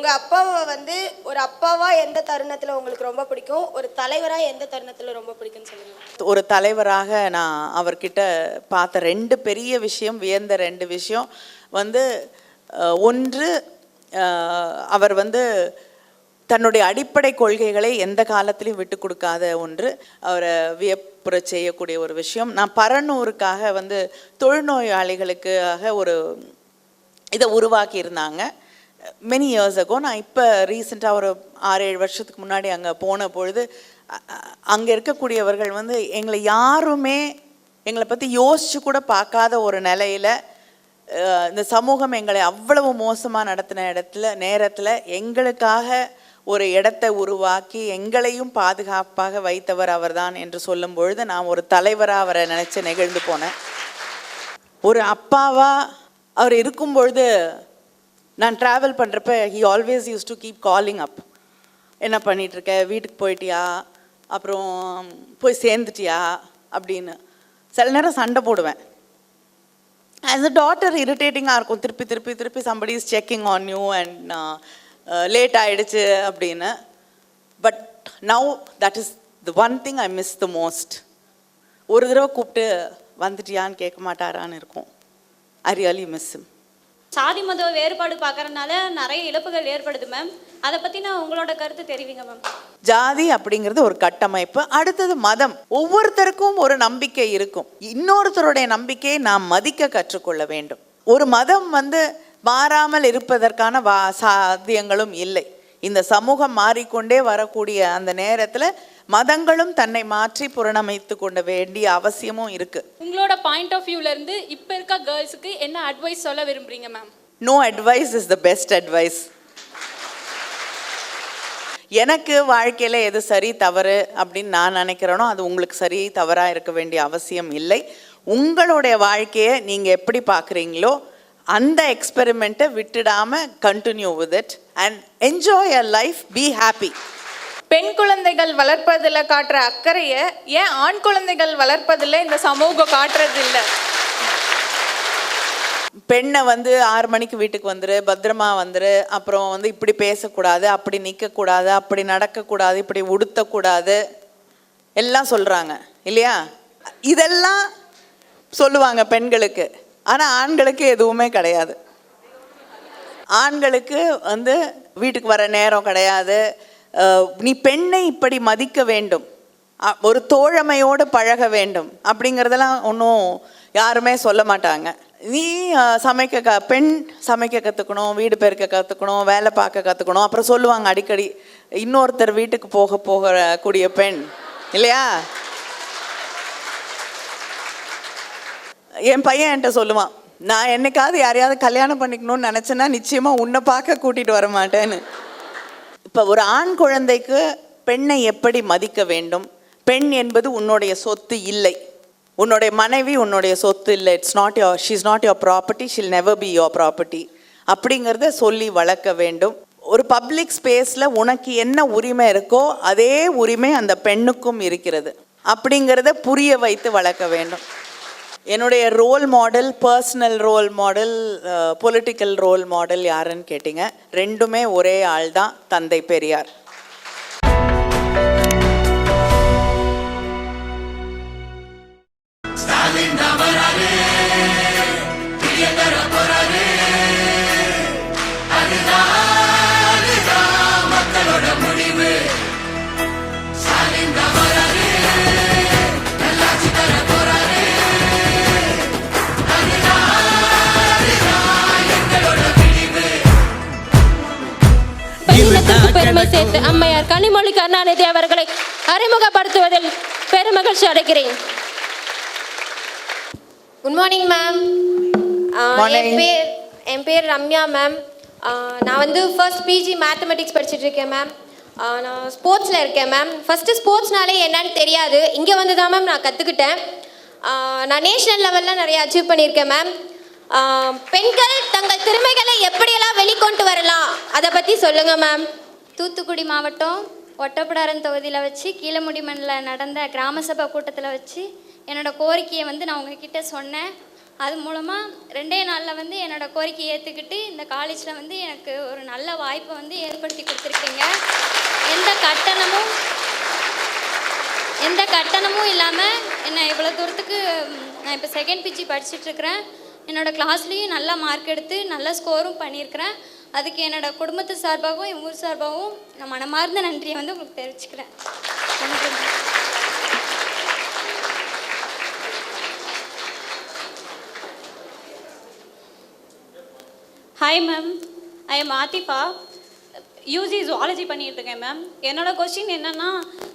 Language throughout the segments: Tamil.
உங்கள் அப்பாவை வந்து ஒரு அப்பாவா எந்த தருணத்தில் உங்களுக்கு ரொம்ப பிடிக்கும், ஒரு தலைவராக எந்த தருணத்தில் ரொம்ப பிடிக்கும்னு சொல்லுங்கள். ஒரு தலைவராக நான் அவர்கிட்ட பார்த்த 2 பெரிய விஷயம், வியந்த 2 விஷயம் வந்து ஒன்று, அவர் வந்து தன்னுடைய அடிப்படை கொள்கைகளை எந்த காலத்திலையும் விட்டு கொடுக்காத ஒன்று, அவரை வியப்புற செய்யக்கூடிய ஒரு விஷயம். நான் பரநூறுக்காக வந்து தொழுநோயாளிகளுக்காக ஒரு இதை உருவாக்கி இருந்தாங்க மெனி இயர்ஸ் அகோ. நான் இப்போ ரீசெண்டாக ஒரு 6-7 வருஷத்துக்கு முன்னாடி அங்கே போன பொழுது அங்கே இருக்கக்கூடியவர்கள் வந்து எங்களை யாருமே எங்களை பற்றி யோசிச்சு கூட பார்க்காத ஒரு நிலையில் இந்த சமூகம் எங்களை அவ்வளவு மோசமாக நடத்தின நேரத்தில் எங்களுக்காக ஒரு இடத்தை உருவாக்கி எங்களையும் பாதுகாப்பாக வைத்தவர் அவர்தான் என்று சொல்லும் பொழுது நான் ஒரு தலைவராக அவரை நினச்சி நெகிழ்ந்து போனேன். ஒரு அப்பாவாக அவர் இருக்கும் பொழுது நான் ட்ராவல் பண்ணுறப்ப he always use to keep calling up. என்ன பண்ணிகிட்ருக்க, வீட்டுக்கு போயிட்டியா, அப்புறம் போய் சேர்ந்துட்டியா அப்படின்னு. சில நேரம் சண்டை போடுவேன். ஆஸ் அ டாட்டர் இரிட்டேட்டிங்காக இருக்கும். திருப்பி திருப்பி திருப்பி somebody is checking on you and late ஆகிடுச்சு அப்படின்னு. But now that is the one thing I miss the most. ஒரு தடவை கூப்பிட்டு வந்துட்டியான்னு கேட்க மாட்டாரான்னு இருக்கும். I really miss him. சாதி மத வேறுபாடு பார்க்கறதுனால நிறைய இழப்புகள் ஏற்படுது மேம். அதை பற்றி நான் உங்களோட கருத்து தெரிவிங்க மேம். ஜாதி அப்படிங்கிறது ஒரு கட்டமைப்பு. அடுத்தது மதம். ஒவ்வொருத்தருக்கும் ஒரு நம்பிக்கை இருக்கும். இன்னொருத்தருடைய நம்பிக்கையை நாம் மதிக்க கற்றுக்கொள்ள வேண்டும். ஒரு மதம் வந்து மாறாமல் இருப்பதற்கான சாத்தியங்களும் இல்லை. இந்த சமூகம் மாறிக்கொண்டே வரக்கூடிய அந்த நேரத்தில் மதங்களும் தன்னை மாற்றி புறணமைத்து கொள்ள வேண்டிய அவசியமும் இருக்கு. உங்களோட பாயிண்ட் ஆஃப் வியூல இருந்து இப்போ இருக்க கேர்ள்ஸுக்கு என்ன அட்வைஸ் சொல்ல விரும்புறீங்க ma'am? No advice is the best advice. எனக்கு வாழ்க்கையில் எது சரி தவறு அப்படின்னு நான் நினைக்கிறேனோ அது உங்களுக்கு சரி தவறாக இருக்க வேண்டிய அவசியம் இல்லை. உங்களுடைய வாழ்க்கையை நீங்கள் எப்படி பார்க்குறீங்களோ அந்த எக்ஸ்பெரிமெண்ட்டை விட்டுடாமல் continue with it and enjoy your life, be happy. பெண் குழந்தைகள் வளர்ப்பதில் காட்டுற அக்கறையை ஏன் ஆண் குழந்தைகள் வளர்ப்பதில் இந்த சமூகம் காட்டுறது இல்லை? பெண்ணை வந்து 6 மணிக்கு வீட்டுக்கு வந்துரு, பத்திரமா வந்துரு, அப்புறம் வந்து இப்படி பேசக்கூடாது, அப்படி நிற்கக்கூடாது, அப்படி நடக்கக்கூடாது, இப்படி உடுத்தக்கூடாது எல்லாம் சொல்கிறாங்க இல்லையா? இதெல்லாம் சொல்லுவாங்க பெண்களுக்கு. ஆனால் ஆண்களுக்கு எதுவுமே கிடையாது. ஆண்களுக்கு வந்து வீட்டுக்கு வர நேரம் கிடையாது. நீ பெண்ணை இப்படி மதிக்க வேண்டும், ஒரு தோழமையோடு பழக வேண்டும் அப்படிங்கிறதெல்லாம் ஒன்றும் யாருமே சொல்ல மாட்டாங்க. நீ பெண் சமைக்க கற்றுக்கணும், வீடு பெருக்க கற்றுக்கணும், வேலை பார்க்க கற்றுக்கணும். அப்புறம் சொல்லுவாங்க அடிக்கடி இன்னொருத்தர் வீட்டுக்கு போகக்கூடிய பெண் இல்லையா? என் பையன் என்கிட்ட சொல்லுவான், நான் என்னைக்காவது யாரையாவது கல்யாணம் பண்ணிக்கணும்னு நினச்சேன்னா நிச்சயமாக உன்னை பார்க்க கூட்டிகிட்டு வர மாட்டேன்னு. இப்போ ஒரு ஆண் குழந்தைக்கு பெண்ணை எப்படி மதிக்க வேண்டும்? பெண் என்பது உன்னுடைய சொத்து இல்லை. உன்னுடைய மனைவி உன்னுடைய சொத்து இல்லை. It's not your, she is not your property, she'll never be your property அப்படிங்கிறத சொல்லி வளர்க்க வேண்டும். ஒரு பப்ளிக் ஸ்பேஸில் உனக்கு என்ன உரிமை இருக்கோ அதே உரிமை அந்த பெண்ணுக்கும் இருக்கிறது அப்படிங்கிறத புரிய வைத்து வளர்க்க வேண்டும். என்னுடைய role model, personal role model, political role model யாருன்னு கேட்டிங்க, ரெண்டுமே ஒரே ஆள் தான், தந்தை பெரியார். பெருமை சேர்த்து அம்மையார் கனிமொழி கருணாநிதி அவர்களை அறிமுகப்படுத்துவதில் பெருமகிழ்ச்சி அடைகிறேன். Good morning ma'am. என் பேர் ரம்யா மேம். நான் வந்து ஃபர்ஸ்ட் பிஜி மேத்தமெட்டிக்ஸ் படிச்சுட்டு இருக்கேன் மேம். நான் ஸ்போர்ட்ஸில் இருக்கேன் மேம். ஃபஸ்ட்டு ஸ்போர்ட்ஸ்னாலே என்னன்னு தெரியாது, இங்கே வந்து தான் மேம் நான் கற்றுக்கிட்டேன். நான் நேஷ்னல் லெவலில் நிறைய அச்சீவ் பண்ணியிருக்கேன் மேம். பெண்கள் தங்கள் திறமைகளை எப்படியெல்லாம் வெளிக்கொண்டு வரலாம் அதை பற்றி சொல்லுங்கள் மேம். தூத்துக்குடி மாவட்டம் ஒட்டப்பிடாரம் தொகுதியில் வச்சு கீழமுடிமண்ணில் நடந்த கிராம சபை கூட்டத்தில் வச்சு என்னோடய கோரிக்கையை வந்து நான் உங்ககிட்ட சொன்னேன். அது மூலமாக 2 நாளில் வந்து என்னோடய கோரிக்கையை ஏற்றுக்கிட்டு இந்த காலேஜில் வந்து எனக்கு ஒரு நல்ல வாய்ப்பை வந்து ஏற்படுத்தி கொடுத்துருக்கீங்க. எந்த கட்டணமும் இல்லாமல் என்னை இவ்வளோ தூரத்துக்கு நான் இப்போ செகண்ட் பிஜி படிச்சுட்ருக்கிறேன். என்னோடய கிளாஸ்லேயும் நல்லா மார்க் எடுத்து நல்ல ஸ்கோரும் பண்ணியிருக்கிறேன். அதுக்கு என்னோடய குடும்பத்து சார்பாகவும் என் ஊர் சார்பாகவும் நான் மனமார்ந்த நன்றியை வந்து உங்களுக்கு தெரிவிச்சுக்கிறேன். நன்றி. Hi ma'am, I am Athifa. UG zoology பண்ணிட்டு இருக்கேன் மேம். என்னோட கொஸ்டின் என்னன்னா,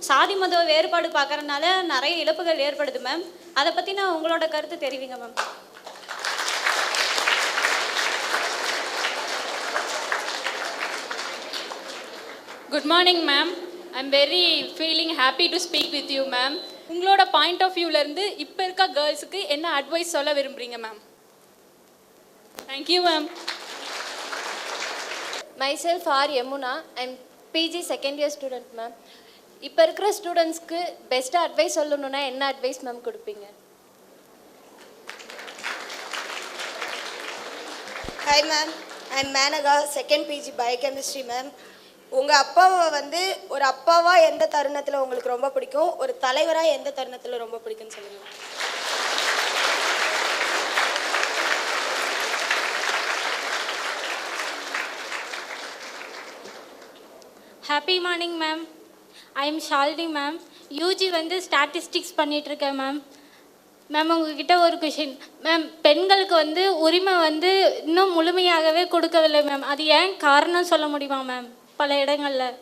சாதி மத வேறுபாடு பார்க்கறதுனால நிறைய இழப்புகள் ஏற்படுது மேம். அதை பற்றி நான் உங்களோட கருத்து தெரிவிங்க ma'am. Good morning, ma'am. I'm very feeling happy to speak with you, ma'am. உங்களோட பாயிண்ட் ஆஃப் வியூலேருந்து இப்போ இருக்க கேர்ள்ஸுக்கு என்ன அட்வைஸ் சொல்ல விரும்புகிறீங்க ma'am? Thank you ma'am. Myself R. Yamuna. I'm PG second year student, ma'am. இப்போ இருக்கிற ஸ்டூடெண்ட்ஸ்க்கு பெஸ்ட்டாக அட்வைஸ் சொல்லணுன்னா என்ன அட்வைஸ் மேம் கொடுப்பீங்க? Hi ma'am, I'm Menaka, second PG biochemistry ma'am. உங்கள் அப்பாவை வந்து ஒரு அப்பாவாக எந்த தருணத்தில் உங்களுக்கு ரொம்ப பிடிக்கும், ஒரு தலைவராக எந்த தருணத்தில் ரொம்ப பிடிக்கும்னு சொல்லுங்கள். Happy morning ma'am. I M Shalini ma'am. UG வந்து ஸ்டாட்டிஸ்டிக்ஸ் பண்ணிகிட்ருக்கேன் மேம். மேம் உங்ககிட்ட ஒரு கொஷின் மேம். பெண்களுக்கு வந்து உரிமை வந்து இன்னும் முழுமையாகவே கொடுக்கவில்லை மேம். அது ஏன் காரணம் சொல்ல முடியுமா மேம் பல இடங்களில்?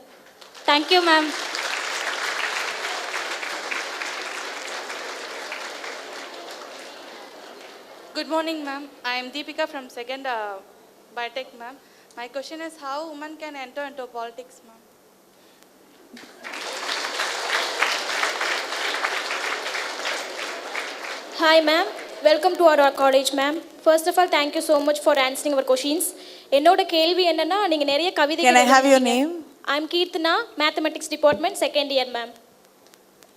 Thank you ma'am. Good morning, ma'am. I am Deepika from second Biotech, ma'am. My question is how women can enter into politics, ma'am? Hi ma'am, welcome to our college ma'am. First of all, thank you so much for answering our questions. என்னோட கேள்வி என்னன்னா, நீங்க நிறைய கவிதைகள் Can I have your name? I am Keerthana, Mathematics Department, second year ma'am.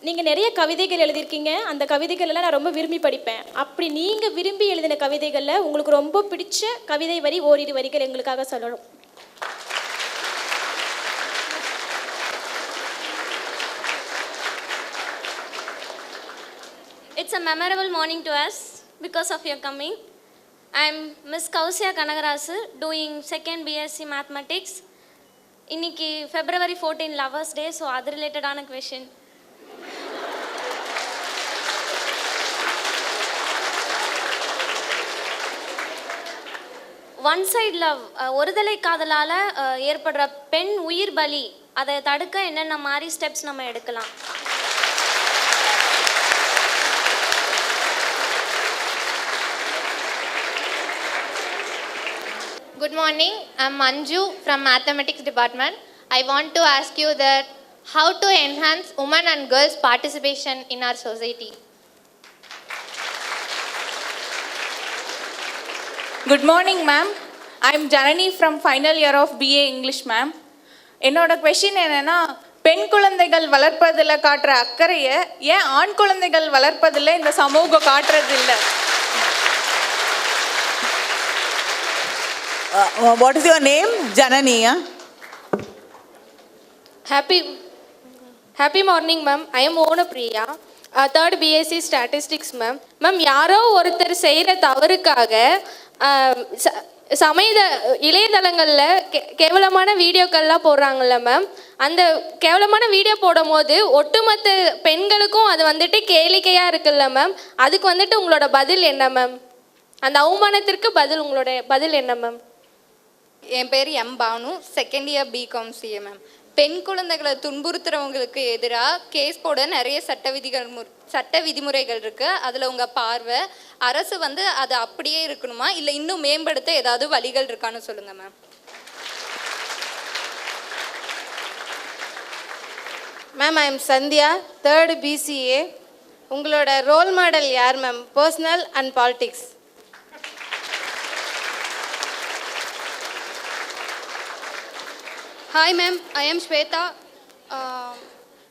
நீங்க நிறைய கவிதைகள் எழுதியிருக்கீங்க. அந்த கவிதைகள் எல்லாம் நான் ரொம்ப விரும்பி படிப்பேன். அப்படி நீங்க விரும்பி எழுதின கவிதைகள்ல உங்களுக்கு ரொம்ப பிடிச்ச கவிதை வரி ஓரிரு வரிகள் எங்களுக்காக சொல்லணும். It's a memorable morning to us because of your coming. I'm Miss Kausya Kanagarasu doing second BSc Mathematics. இன்னைக்கு February 14 Lovers Day, so அது ரிலேட்டடான question. ஒன் சைட் லவ், ஒருதலை காதலால் ஏற்படுற பெண் உயிர் பலி, அதை தடுக்க என்னென்ன மாதிரி ஸ்டெப்ஸ் நம்ம எடுக்கலாம்? Good morning, I'm Manju from Mathematics Department. I want to ask you that how to enhance women and girls participation in our society. Good morning, ma'am. I am Janani from final year of BA English, ma'am. என்னோட கொஷின் என்னன்னா, பெண் குழந்தைகள் வளர்ப்பதில் காட்டுற அக்கறையை ஏன் ஆண் குழந்தைகள் வளர்ப்பதில் இந்த சமூகம் காட்டுறது இல்லை? What is your name? Janani. Happy morning, ma'am. I am Ona Priya, third BSc Statistics, ma'am. Ma'am, யாரோ ஒருத்தர் செய்கிற தவறுக்காக இளையதளங்களில் கேவலமான வீடியோக்கள்லாம் போடுறாங்கல்ல மேம். அந்த கேவலமான வீடியோ போடும் போது ஒட்டுமொத்த பெண்களுக்கும் அது வந்துட்டு கேளிக்கையாக இருக்குல்ல மேம். அதுக்கு வந்துட்டு உங்களோட பதில் என்ன மேம்? அந்த அவமானத்திற்கு உங்களோட பதில் என்ன மேம்? என் பேர் M Banu, second year BCom CA ma'am. பெண் குழந்தைகளை துன்புறுத்துறவங்களுக்கு எதிராக கேஸ் போட நிறைய சட்ட விதிமுறைகள் இருக்குது. அதில் உங்கள் பார்வை, அரசு வந்து அது அப்படியே இருக்கணுமா இல்லை இன்னும் மேம்படுத்த ஏதாவது வழிகள் இருக்கான்னு சொல்லுங்கள் ma'am. Ma'am, I am Sandhya, third BCA. உங்களோட ரோல் மாடல் யார் ma'am? Personal and politics. Hi ma'am, I am Swetha.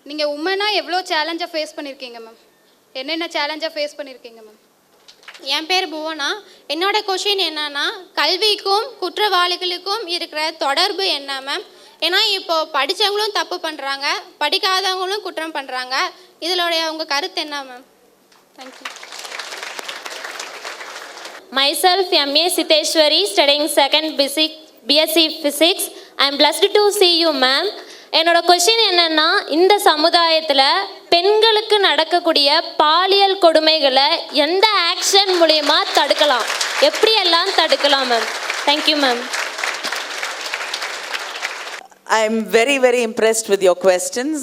நீங்கள் உமனாக எவ்வளோ சேலஞ்சை ஃபேஸ் பண்ணியிருக்கீங்க மேம்? என்னென்ன சேலஞ்சை ஃபேஸ் பண்ணியிருக்கீங்க மேம்? என் பேர் புவனா. என்னோட கொஷின் என்னன்னா, கல்விக்கும் குற்றவாளிகளுக்கும் இருக்கிற தொடர்பு என்ன மேம்? ஏன்னா இப்போ படித்தவங்களும் தப்பு பண்ணுறாங்க, படிக்காதவங்களும் குற்றம் பண்ணுறாங்க. இதோடைய உங்கள் கருத்து என்ன ma'am? Thank you. Myself, M.A. Siteshwari, studying second BSc Physics. I am blessed to see you, ma'am. என்னோட கொஷின் என்னன்னா, இந்த சமுதாயத்தில் பெண்களுக்கு நடக்கக்கூடிய பாலியல் கொடுமைகளை எந்த ஆக்ஷன் மூலமா தடுக்கலாம், எப்படியெல்லாம் தடுக்கலாம் ma'am? Thank you ma'am. I am very, very impressed with your questions.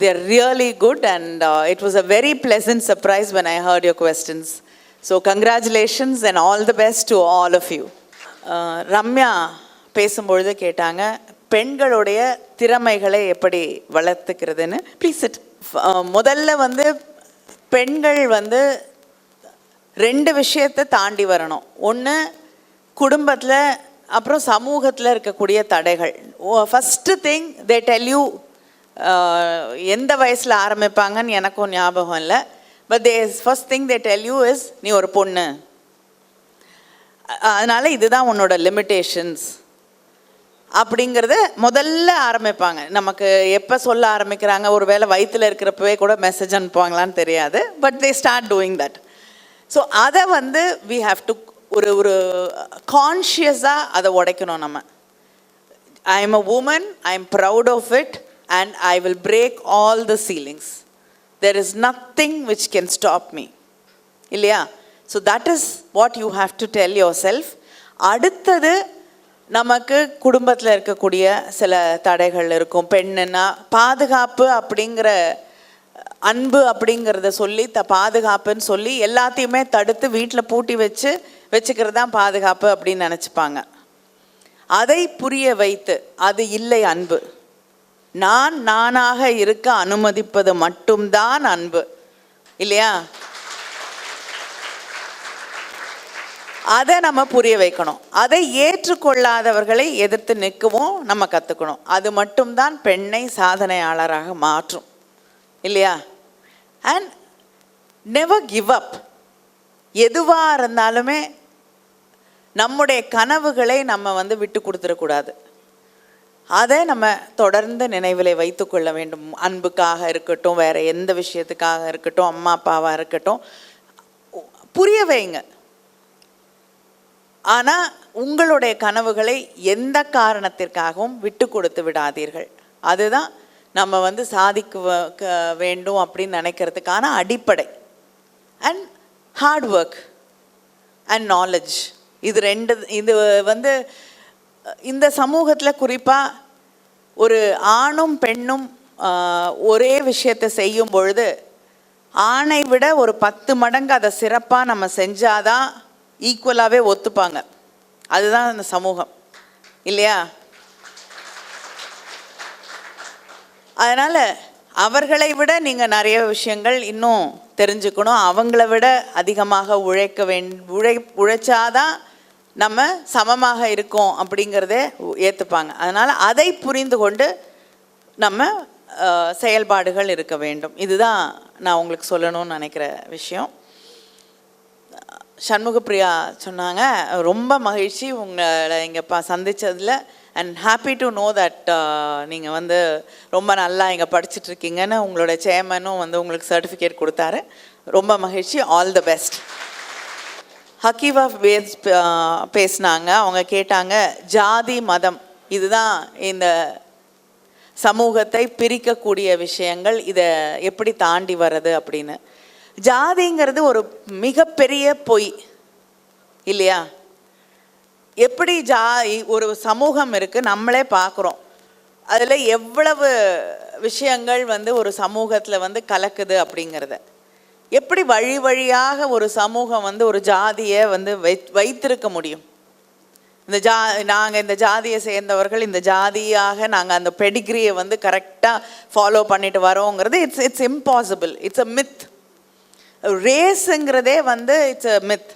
They are really good, and it was a very pleasant surprise when I heard your questions. So congratulations and all the best to all of you. Ramya பேசும்பொழுது கேட்டாங்க, பெண்களுடைய திறமைகளை எப்படி வளர்த்துக்கிறதுன்னு. Please it. முதல்ல வந்து பெண்கள் வந்து 2 விஷயத்தை தாண்டி வரணும். ஒன்று குடும்பத்தில், அப்புறம் சமூகத்தில் இருக்கக்கூடிய தடைகள். First thing they tell you, எந்த வயசில் ஆரம்பிப்பாங்கன்னு எனக்கும் ஞாபகம் இல்லை, but first thing they tell you is நீ ஒரு பொண்ணு, அதனால் இதுதான் உன்னோட லிமிட்டேஷன்ஸ் அப்படிங்கிறத முதல்ல ஆரம்பிப்பாங்க. நமக்கு எப்போ சொல்ல ஆரம்பிக்கிறாங்க, ஒரு வேளை வயிற்றில் இருக்கிறப்பவே கூட மெசேஜ் அனுப்புவாங்களான்னு தெரியாது, but they start doing that. So அதை வந்து வி ஹாவ் டு ஒரு கான்ஷியஸாக அதை உடைக்கணும் நம்ம. I am a woman, I am proud of it, and I will break all the ceilings. There is nothing which can stop me, இல்லையா? So that is what you have to tell yourself. அடுத்தது, நமக்கு குடும்பத்தில் இருக்கக்கூடிய சில தடைகள் இருக்கும். பெண்ணுன்னா பாதுகாப்பு அப்படிங்கிற, அன்பு அப்படிங்கிறத சொல்லி பாதுகாப்புன்னு சொல்லி எல்லாத்தையுமே தடுத்து வீட்டில் பூட்டி வச்சுக்கிறது தான் பாதுகாப்பு அப்படின்னு நினச்சிப்பாங்க. அதை புரிய வைத்து, அது இல்லை அன்பு, நானாக இருக்க அனுமதிப்பது மட்டும்தான் அன்பு, இல்லையா? அதை நம்ம புரிய வைக்கணும். அதை ஏற்றுக்கொள்ளாதவர்களை எதிர்த்து நிற்கவும் நம்ம கற்றுக்கணும். அது மட்டும்தான் பெண்ணை சாதனையாளராக மாற்றும், இல்லையா? And never give up. எதுவாக இருந்தாலுமே நம்முடைய கனவுகளை நம்ம வந்து விட்டு கொடுத்துடக்கூடாது. அதை நம்ம தொடர்ந்து நினைவில் வைத்து கொள்ள வேண்டும். அன்புக்காக இருக்கட்டும், வேறு எந்த விஷயத்துக்காக இருக்கட்டும், அம்மா அப்பாவாக இருக்கட்டும், புரிய வைங்க. ஆனால் உங்களுடைய கனவுகளை எந்த காரணத்திற்காகவும் விட்டு கொடுத்து விடாதீர்கள். அதுதான் நம்ம வந்து சாதிக்க வேண்டும் அப்படின்னு நினைக்கிறதுக்கான அடிப்படை. And hard work and knowledge, இது வந்து இந்த சமூகத்தில் குறிப்பாக ஒரு ஆணும் பெண்ணும் ஒரே விஷயத்தை செய்யும் பொழுது ஆணை விட ஒரு 10 மடங்கு அதை சிறப்பாக நம்ம செஞ்சாதான் ஈக்குவலாகவே ஒத்துப்பாங்க. அதுதான் இந்த சமூகம், இல்லையா? அதனால் அவர்களை விட நீங்கள் நிறைய விஷயங்கள் இன்னும் தெரிஞ்சுக்கணும். அவங்கள விட அதிகமாக உழைச்சாதான் நம்ம சமமாக இருக்கோம் அப்படிங்கிறதே ஏற்றுப்பாங்க. அதனால் அதை புரிந்து கொண்டு நம்ம செயல்பாடுகள் இருக்க வேண்டும். இதுதான் நான் உங்களுக்கு சொல்லணும்னு நினைக்கிற விஷயம். சண்முகப்பிரியா சொன்னாங்க, ரொம்ப மகிழ்ச்சி உங்களை இங்கே சந்தித்ததில், and happy to know that நீங்கள் வந்து ரொம்ப நல்லா இங்கே படிச்சுட்ருக்கீங்கன்னு உங்களோட சேர்மனும் வந்து உங்களுக்கு சர்டிஃபிகேட் கொடுத்தாரு. ரொம்ப மகிழ்ச்சி. All the best. ஹக்கீவா பேசினாங்க. அவங்க கேட்டாங்க, ஜாதி மதம் இதுதான் இந்த சமூகத்தை பிரிக்கக்கூடிய விஷயங்கள், இதை எப்படி தாண்டி வர்றது அப்படின்னு. ஜாதிங்கிறது ஒரு மிகப்பெரிய பொய், இல்லையா? எப்படி ஒரு சமூகம் இருக்குது, நம்மளே பார்க்குறோம். அதில் எவ்வளவு விஷயங்கள் வந்து ஒரு சமூகத்தில் வந்து கலக்குது அப்படிங்கிறத. எப்படி வழி வழியாக ஒரு சமூகம் வந்து ஒரு ஜாதியை வந்து வைத்திருக்க முடியும்? நாங்கள் இந்த ஜாதியை சேர்ந்தவர்கள், இந்த ஜாதியாக நாங்கள் அந்த பெடிகிரியை வந்து கரெக்டாக ஃபாலோ பண்ணிட்டு வரோங்கிறது it's impossible. It's a myth. ரேஸுங்கிறதே வந்து இட்ஸ் அ மித்.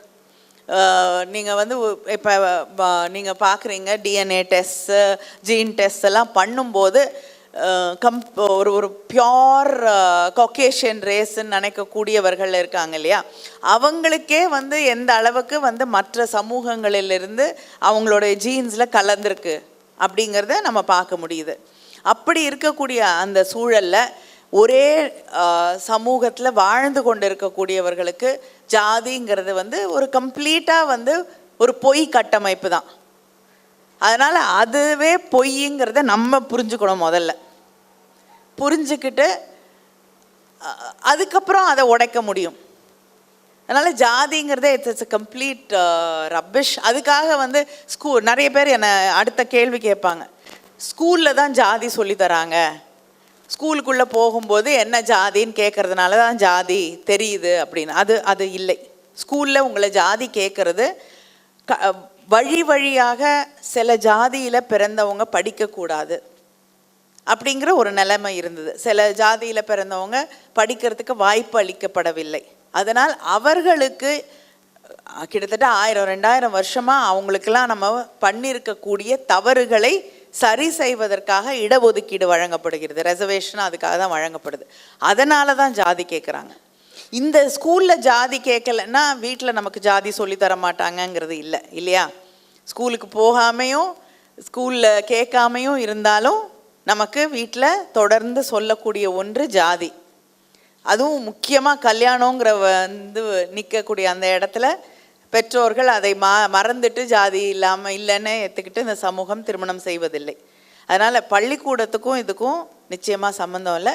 நீங்கள் வந்து இப்போ நீங்கள் பார்க்குறீங்க, டிஎன்ஏ டெஸ்ட்டு, ஜீன் டெஸ்ட் எல்லாம் பண்ணும்போது ஒரு ஒரு பியோர் காக்கேஷியன் ரேஸ்ன்னு நினைக்கக்கூடியவர்கள் இருக்காங்க இல்லையா, அவங்களுக்கே வந்து எந்த அளவுக்கு வந்து மற்ற சமூகங்களிலிருந்து அவங்களுடைய ஜீன்ஸில் கலந்துருக்கு அப்படிங்கிறத நம்ம பார்க்க முடியுது. அப்படி இருக்கக்கூடிய அந்த சூழலில் ஒரே சமூகத்தில் வாழ்ந்து கொண்டு இருக்கக்கூடியவர்களுக்கு ஜாதிங்கிறது வந்து ஒரு கம்ப்ளீட்டாக வந்து ஒரு பொய் கட்டமைப்பு தான். அதனால் அதுவே பொய்ங்கிறத நம்ம புரிஞ்சுக்கணும். முதல்ல புரிஞ்சுக்கிட்டு அதுக்கப்புறம் அதை உடைக்க முடியும். அதனால் ஜாதிங்கிறதே இட்ஸ் கம்ப்ளீட் ரப்பிஷ். அதுக்காக வந்து நிறைய பேர் என்னை அடுத்த கேள்வி கேட்பாங்க, ஸ்கூலில் தான் ஜாதி சொல்லித்தராங்க, ஸ்கூலுக்குள்ளே போகும்போது என்ன ஜாதின்னு கேட்குறதுனால தான் ஜாதி தெரியுது அப்படின்னு. அது இல்லை. ஸ்கூலில் உங்களை ஜாதி கேட்குறது வழி வழியாக சில ஜாதியில் பிறந்தவங்க படிக்கக்கூடாது அப்படிங்கிற ஒரு நிலைமை இருந்தது. சில ஜாதியில் பிறந்தவங்க படிக்கிறதுக்கு வாய்ப்பு அளிக்கப்படவில்லை. அதனால் அவர்களுக்கு கிட்டத்தட்ட 1000-2000 வருஷமாக அவங்களுக்கெல்லாம் நம்ம பண்ணியிருக்கக்கூடிய தவறுகளை சரி செய்வதற்காக இடஒதுக்கீடு வழங்கப்படுகிறது. ரெசர்வேஷன் அதுக்காக தான் வழங்கப்படுது. அதனால தான் ஜாதி கேட்குறாங்க. இந்த ஸ்கூலில் ஜாதி கேட்கலன்னா வீட்டில் நமக்கு ஜாதி சொல்லித்தர மாட்டாங்கங்கிறது இல்லை இல்லையா. ஸ்கூலுக்கு போகாமையும் ஸ்கூலில் கேட்காமையும் இருந்தாலும் நமக்கு வீட்டில் தொடர்ந்து சொல்லக்கூடிய ஒன்று ஜாதி. அதுவும் முக்கியமாக கல்யாணங்கிற வந்து நிற்கக்கூடிய அந்த இடத்துல பெற்றோர்கள் அதை மறந்துட்டு ஜாதி இல்லைன்னு ஏற்றுக்கிட்டு இந்த சமூகம் திருமணம் செய்வதில்லை. அதனால் பள்ளிக்கூடத்துக்கும் இதுக்கும் நிச்சயமாக சம்மந்தம் இல்லை.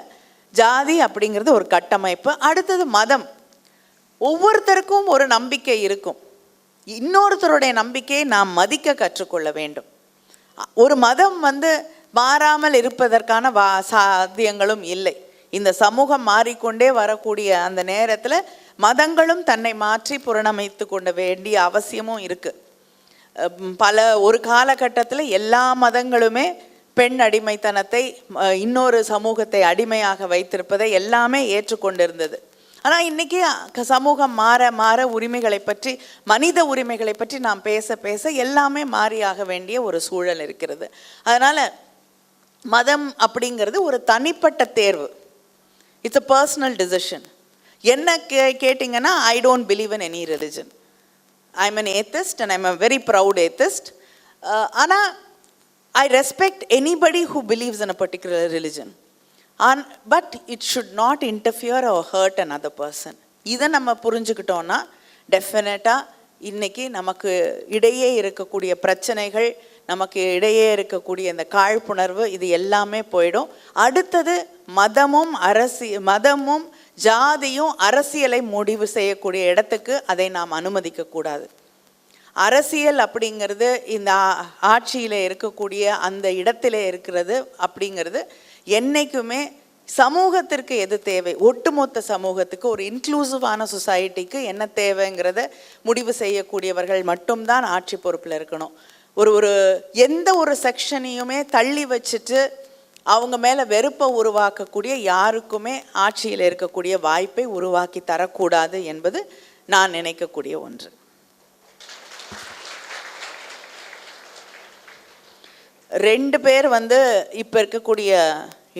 ஜாதி அப்படிங்கிறது ஒரு கட்டமைப்பு. அடுத்தது மதம். ஒவ்வொருத்தருக்கும் ஒரு நம்பிக்கை இருக்கும். இன்னொருத்தருடைய நம்பிக்கையை நாம் மதிக்க கற்றுக்கொள்ள வேண்டும். ஒரு மதம் வந்து மாறாமல் இருப்பதற்கான சாத்தியங்களும் இல்லை. இந்த சமூகம் மாறிக்கொண்டே வரக்கூடிய அந்த நேரத்தில் மதங்களும் தன்னை மாற்றி புறணமைத்து கொள்ள வேண்டிய அவசியமும் இருக்குது. ஒரு காலகட்டத்தில் எல்லா மதங்களுமே பெண் அடிமைத்தனத்தை, இன்னொரு சமூகத்தை அடிமையாக வைத்திருப்பதை எல்லாமே ஏற்றுக்கொண்டிருந்தது. ஆனால் இன்றைக்கி சமூகம் மாற மாற உரிமைகளை பற்றி, மனித உரிமைகளை பற்றி நாம் பேச பேச எல்லாமே மாறியாக வேண்டிய ஒரு சூழல் இருக்கிறது. அதனால் மதம் அப்படிங்கிறது ஒரு தனிப்பட்ட தேர்வு. It's a personal decision. என்ன கேட்டிங்கன்னா, I don't believe in any religion. I am an atheist and I am a very proud atheist. ஆனால் I respect anybody who believes in a particular religion. But it should not interfere or hurt another person. இதை நம்ம புரிஞ்சுக்கிட்டோன்னா டெஃபினட்டாக இன்றைக்கி நமக்கு இடையே இருக்கக்கூடிய பிரச்சனைகள், நமக்கு இடையே இருக்கக்கூடிய இந்த காழ்ப்புணர்வு, இது எல்லாமே போயிடும். அடுத்தது மதமும் ஜாதியும் அரசியலை முடிவு செய்யக்கூடிய இடத்துக்கு அதை நாம் அனுமதிக்கக்கூடாது. அரசியல் அப்படிங்கிறது இந்த ஆட்சியில் இருக்கக்கூடிய அந்த இடத்துல இருக்கிறது அப்படிங்கிறது என்றைக்குமே சமூகத்திற்கு எது தேவை, ஒட்டுமொத்த சமூகத்துக்கு ஒரு இன்க்ளூசிவான சொசைட்டிக்கு என்ன தேவைங்கிறத முடிவு செய்யக்கூடியவர்கள் மட்டும்தான் ஆட்சி பொறுப்பில் இருக்கணும். ஒரு எந்த ஒரு செக்ஷனையுமே தள்ளி வச்சுட்டு அவங்க மேலே வெறுப்பை உருவாக்கக்கூடிய யாருக்குமே ஆட்சியில் இருக்கக்கூடிய வாய்ப்பை உருவாக்கி தரக்கூடாது என்பது நான் நினைக்கக்கூடிய ஒன்று. ரெண்டு பேர் வந்து இப்போ இருக்கக்கூடிய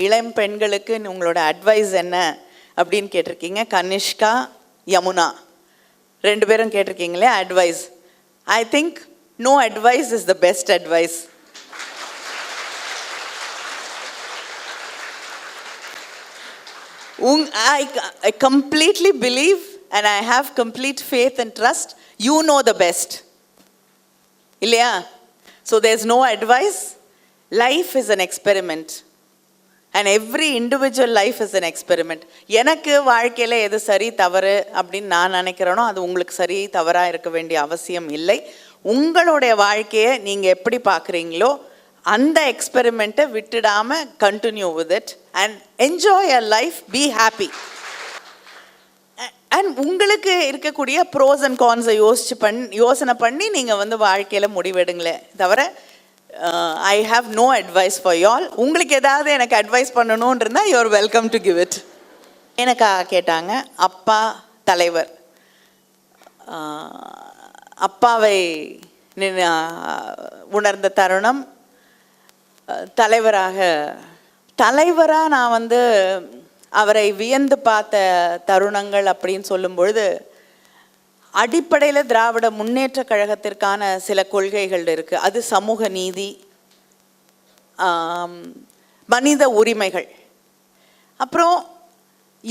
இளம் பெண்களுக்கு உங்களோட அட்வைஸ் என்ன அப்படின்னு கேட்டிருக்கீங்க. கனிஷ்கா, யமுனா ரெண்டு பேரும் கேட்டிருக்கீங்களே advice. I think no advice is the best advice. I completely believe and I have complete faith and trust. You know the best. இல்லையா? So there's no advice. Life is an experiment and every individual life is an experiment. எனக்கு வாழ்க்கையில் எது சரி தவறு அப்படின்னு நான் நினைக்கிறேனோ அது உங்களுக்கு சரி தவறாக இருக்க வேண்டிய அவசியம் இல்லை. உங்களுடைய வாழ்க்கையை நீங்கள் எப்படி பார்க்குறீங்களோ அந்த எக்ஸ்பெரிமெண்ட்டை விட்டுடாமல் continue with it and enjoy your life, be happy. And உங்களுக்கு இருக்கக்கூடிய ப்ரோஸ் அண்ட் கான்ஸை யோசனை பண்ணி நீங்கள் வந்து வாழ்க்கையில் முடிவெடுங்களே தவிர I have no advice for you all. உங்களுக்கு ஏதாவது எனக்கு அட்வைஸ் பண்ணணும்னு இருந்தால் you are welcome to give it. எனக்கு கேட்டாங்க, அப்பா தலைவர், அப்பாவை உணர்ந்த தருணம், தலைவராக நான் வந்து அவரை வியந்து பார்த்த தருணங்கள் அப்படின்னு சொல்லும் பொழுது, அடிப்படையில் திராவிட முன்னேற்ற கழகத்திற்கான சில கொள்கைகள் இருக்குது. அது சமூக நீதி, மனித உரிமைகள். அப்புறம்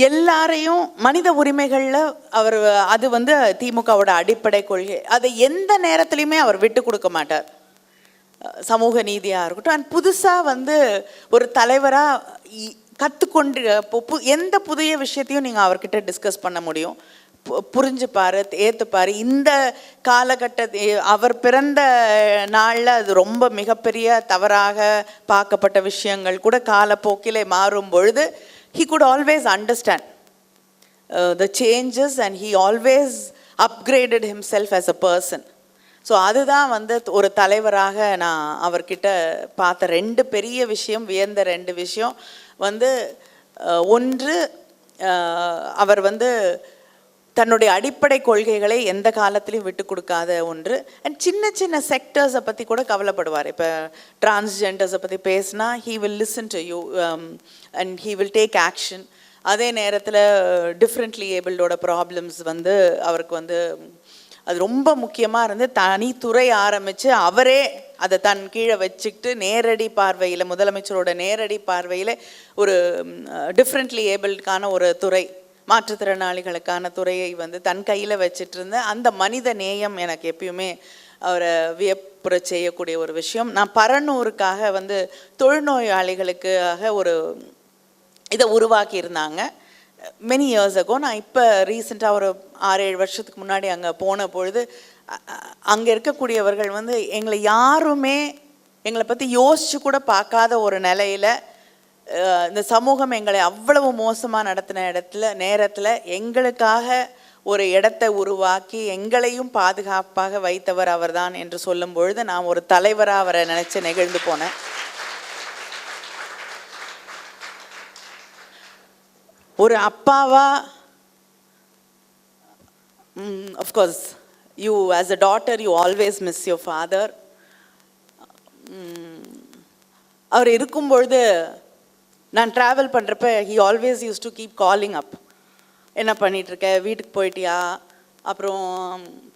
எல்லாரையும் மனித உரிமைகளில் அவர், அது வந்து திமுகவோட அடிப்படை கொள்கை. அதை எந்த நேரத்துலையுமே அவர் விட்டு கொடுக்க மாட்டார். சமூக நீதியாக இருக்கட்டும். அண்ட் புதுசாக வந்து ஒரு தலைவராக கற்றுக்கொண்டு எந்த புதிய விஷயத்தையும் நீங்கள் அவர்கிட்ட டிஸ்கஸ் பண்ண முடியும். புரிஞ்சுப்பார், ஏற்றுப்பார். இந்த காலகட்டத்தை அவர் பிறந்த நாளில் அது ரொம்ப மிகப்பெரிய தவறாக பார்க்கப்பட்ட விஷயங்கள் கூட காலப்போக்கில் மாறும் பொழுது he could always understand the changes and he always upgraded himself as a person. So அதுதான் வந்து ஒரு தலைவராக நான் அவர்கிட்ட பார்த்த ரெண்டு பெரிய விஷயம், வியந்த ரெண்டு விஷயம் வந்து, ஒன்று அவர் வந்து தன்னுடைய அடிப்படை கொள்கைகளை எந்த காலத்திலையும் விட்டு கொடுக்காத ஒன்று. அண்ட் சின்ன சின்ன செக்டர்ஸை பற்றி கூட கவலைப்படுவார். இப்போ டிரான்ஸ்ஜெண்டர்ஸை பற்றி பேசினா he will listen to you and he will take action. அதே நேரத்தில் டிஃப்ரெண்ட்லி ஏபிள்டோட ப்ராப்ளம்ஸ் வந்து அவருக்கு வந்து அது ரொம்ப முக்கியமாக இருந்து தனித்துறை ஆரம்பித்து அவரே அதை தன் கீழே வச்சுக்கிட்டு நேரடி பார்வையில், முதலமைச்சரோட நேரடி பார்வையில் ஒரு டிஃப்ரெண்ட்லி ஏபிள்டுக்கான ஒரு துறை, மாற்றுத்திறனாளிகளுக்கான துறையை வந்து தன் கையில் வச்சிட்டு இருந்த அந்த மனித நேயம் எனக்கு எப்பயுமே அவரை வியப்புற செய்யக்கூடிய ஒரு விஷயம். நான் பரநூறுக்காக வந்து தொழுநோயாளிகளுக்காக ஒரு இதை உருவாக்கியிருந்தாங்க மெனி இயர்ஸ் அகோ. நான் இப்போ ரீசெண்டாக ஒரு 6-7 வருஷத்துக்கு முன்னாடி அங்கே போன பொழுது அங்கே இருக்கக்கூடியவர்கள் வந்து எங்களை யாருமே எங்களை பற்றி யோசிச்சு கூட பார்க்காத ஒரு நிலையில் இந்த சமூகம் எங்களை அவ்வளவு மோசமாக நடத்தின நேரத்தில் எங்களுக்காக ஒரு இடத்தை உருவாக்கி எங்களையும் பாதுகாப்பாக வைத்தவர் அவர்தான் என்று சொல்லும் பொழுது நான் ஒரு தலைவராக அவரை நினச்சி நெகிழ்ந்து போனேன். ஒரு அப்பாவா, of course you as a daughter you always miss your father. அவர் இருக்கும் பொழுது நான் ட்ராவல் பண்ணுறப்ப he always use to keep calling up. என்ன பண்ணிகிட்ருக்க, வீட்டுக்கு போயிட்டியா, அப்புறம்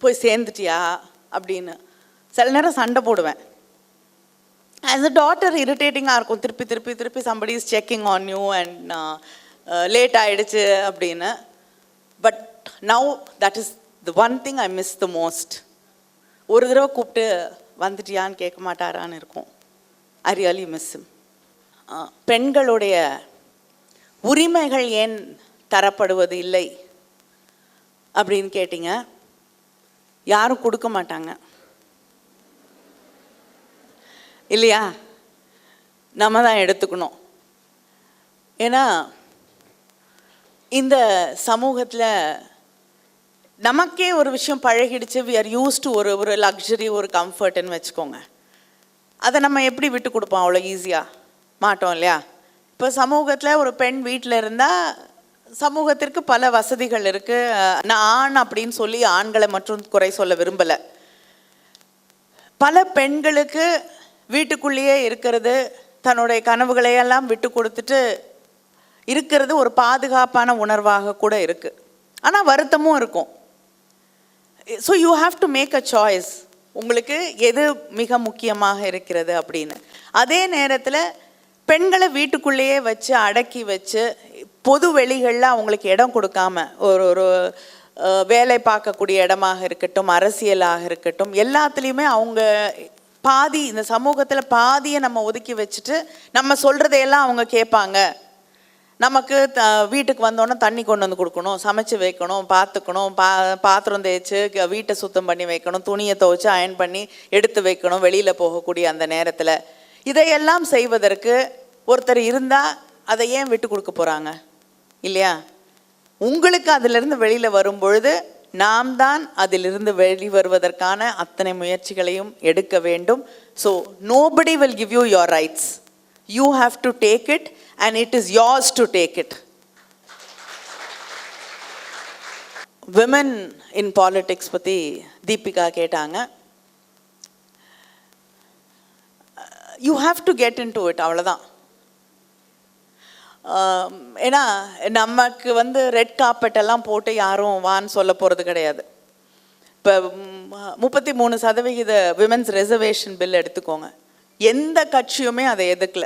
போய் சேர்ந்துட்டியா அப்படின்னு. சில நேரம் சண்டை போடுவேன். ஆஸ் அ டாட்டர் இரிட்டேட்டிங்காக இருக்கும். திருப்பி திருப்பி திருப்பி somebody is checking on you and late ஆகிடுச்சு அப்படின்னு. But now that is the one thing I miss the most. ஒரு தடவை கூப்பிட்டு வந்துட்டியான்னு கேட்க மாட்டாரான்னு இருக்கும். I really miss him. பெண்களுடைய உரிமைகள் ஏன் தரப்படுவது இல்லை அப்படின்னு கேட்டிங்க. யாரும் கொடுக்க மாட்டாங்க இல்லையா? நம்ம தான் எடுத்துக்கணும். ஏன்னா இந்த சமூகத்தில் நமக்கே ஒரு விஷயம் பழகிடுச்சு. வி ஆர் யூஸ் டு ஒரு லக்ஸரி, ஒரு கம்ஃபர்ட்னு வச்சுக்கோங்க. அதை நம்ம எப்படி விட்டு கொடுப்போம்? அவ்வளோ ஈஸியாக மாட்டோம் இல்லையா? இப்போ சமூகத்தில் ஒரு பெண் வீட்டில் இருந்தால் சமூகத்திற்கு பல வசதிகள் இருக்குது. நான் ஆண் அப்படின்னு சொல்லி ஆண்களை மட்டும் குறை சொல்ல விரும்பலை. பல பெண்களுக்கு வீட்டுக்குள்ளேயே இருக்கிறது, தன்னுடைய கனவுகளையெல்லாம் விட்டு கொடுத்துட்டு இருக்கிறது ஒரு பாதுகாப்பான உணர்வாக கூட இருக்குது. ஆனால் வருத்தமும் இருக்கும். So you have to make a choice. உங்களுக்கு எது மிக முக்கியமாக இருக்கிறது அப்படின்னு. அதே நேரத்தில் பெண்களை வீட்டுக்குள்ளேயே வச்சு அடக்கி வச்சு பொது வெளிகளில் அவங்களுக்கு இடம் கொடுக்காம ஒரு வேலை பார்க்கக்கூடிய இடமாக இருக்கட்டும், அரசியலாக இருக்கட்டும், எல்லாத்துலேயுமே அவங்க பாதி, இந்த சமூகத்தில் பாதியை நம்ம ஒதுக்கி வச்சுட்டு நம்ம சொல்கிறதையெல்லாம் அவங்க கேட்பாங்க. நமக்கு வீட்டுக்கு வந்தோன்னே தண்ணி கொண்டு வந்து கொடுக்கணும், சமைச்சு வைக்கணும், பார்த்துக்கணும், பாத்திரம் தேய்ச்சி வீட்டை சுத்தம் பண்ணி வைக்கணும், துணியை துவைச்சி அயன் பண்ணி எடுத்து வைக்கணும் வெளியில் போகக்கூடிய அந்த நேரத்தில். இதையெல்லாம் செய்வதற்கு ஒருத்தர் இருந்தால் அதை ஏன் விட்டு கொடுக்க போகிறாங்க இல்லையா? உங்களுக்கு அதிலிருந்து வெளியில் வரும் பொழுது நாம் தான் அதிலிருந்து வெளிவருவதற்கான அத்தனை முயற்சிகளையும் எடுக்க வேண்டும். So nobody will give you your rights. You have to take it and it is yours to take it. Women in politics பற்றி தீபிகா கேட்டாங்க. You have to get into it, அவ்வளோதான். ஏன்னா நமக்கு வந்து ரெட் கார்பெட் எல்லாம் போட்டு யாரும் வான்னு சொல்ல போகிறது கிடையாது. இப்போ 33% விமென்ஸ் ரிசர்வேஷன் பில் எடுத்துக்கோங்க. எந்த கட்சியுமே அதை எதிர்க்கல,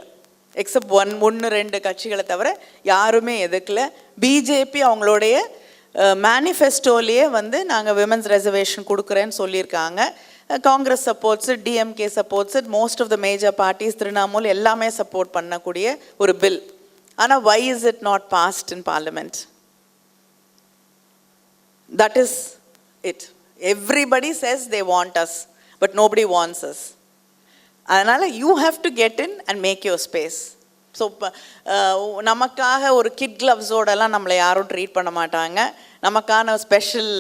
எக்ஸப்ட் 1-2 கட்சிகளை தவிர யாருமே எதிர்க்கல. பிஜேபி அவங்களுடைய மேனிஃபெஸ்டோலேயே வந்து நாங்கள் விமென்ஸ் ரிசர்வேஷன் கொடுக்குறேன்னு சொல்லியிருக்காங்க. Congress supports, DMK supports, most of the major parties, Trinamool எல்லாமே சப்போர்ட் பண்ணக்கூடிய ஒரு பில். ஆனால் why is it not passed in parliament? That is it. Everybody says they want us, but nobody wants us. அதனால் you have to get in and make your space. So நமக்காக ஒரு கிட் கிளவ்ஸோடலாம் நம்மளை யாரும் ட்ரீட் பண்ண மாட்டாங்க. நமக்கான ஸ்பெஷல்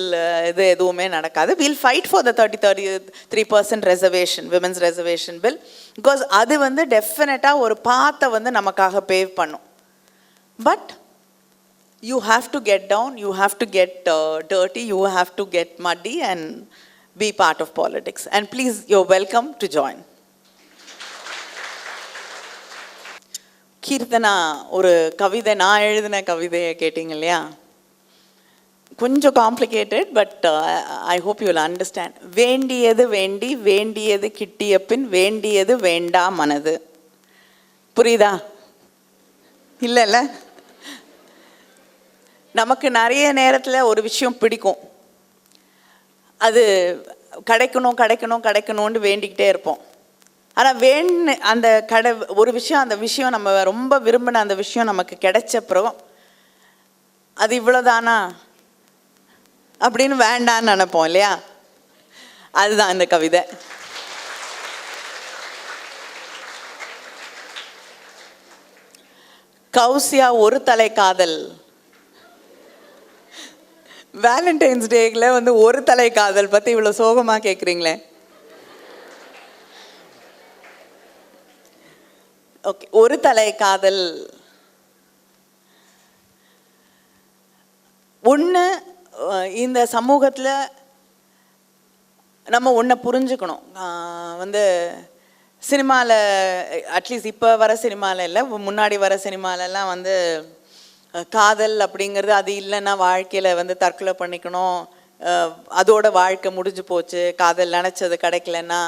இது எதுவுமே நடக்காது. Will fight for the 33% reservation, women's reservation bill. Because அது வந்து டெஃபினட்டாக ஒரு பாத்தை வந்து நமக்காக பேவ் பண்ணும். But you have to get down, you have to get dirty, you have to get muddy and be part of politics. And please, you're welcome to join. Keerthana ஒரு கவிதை, நான் எழுதின கவிதையை கேட்டிங்க இல்லையா? கொஞ்சம் complicated, but I hope you will understand. வேண்டியது வேண்டி வேண்டியது கிட்டிய பின் வேண்டியது வேண்டா மனது. புரியுதா? இல்லைல்ல? நமக்கு நிறைய நேரத்தில் ஒரு விஷயம் பிடிக்கும், அது கிடைக்கணும் கிடைக்கணும் கிடைக்கணும்னு வேண்டிக்கிட்டே இருப்போம். ஆனால் அந்த ஒரு விஷயம், அந்த விஷயம் நம்ம ரொம்ப விரும்பின அந்த விஷயம் நமக்கு கிடைச்சப்புறம் அது இவ்வளோதானா அப்படின்னு வேண்டான்னு நினைப்போம் இல்லையா? அதுதான் இந்த கவிதை. கௌசியா ஒரு தலை காதல். வேலண்டைன்ஸ் டேக்கில் வந்து ஒரு தலை காதல் பற்றி இவ்வளோ சோகமாக கேட்குறீங்களே. ஓகே, ஒரு தலை காதல். ஒன்று, இந்த சமூகத்தில் நம்ம ஒன்றை புரிஞ்சுக்கணும். வந்து சினிமாவில், அட்லீஸ்ட் இப்போ வர சினிமாவில் இல்லை, முன்னாடி வர சினிமாலெல்லாம் வந்து காதல் அப்படிங்கிறது அது இல்லைன்னா வாழ்க்கையில் வந்து தற்கொலை பண்ணிக்கணும், அதோட வாழ்க்கை முடிஞ்சு போச்சு, காதல் நினச்சது கிடைக்கலன்னா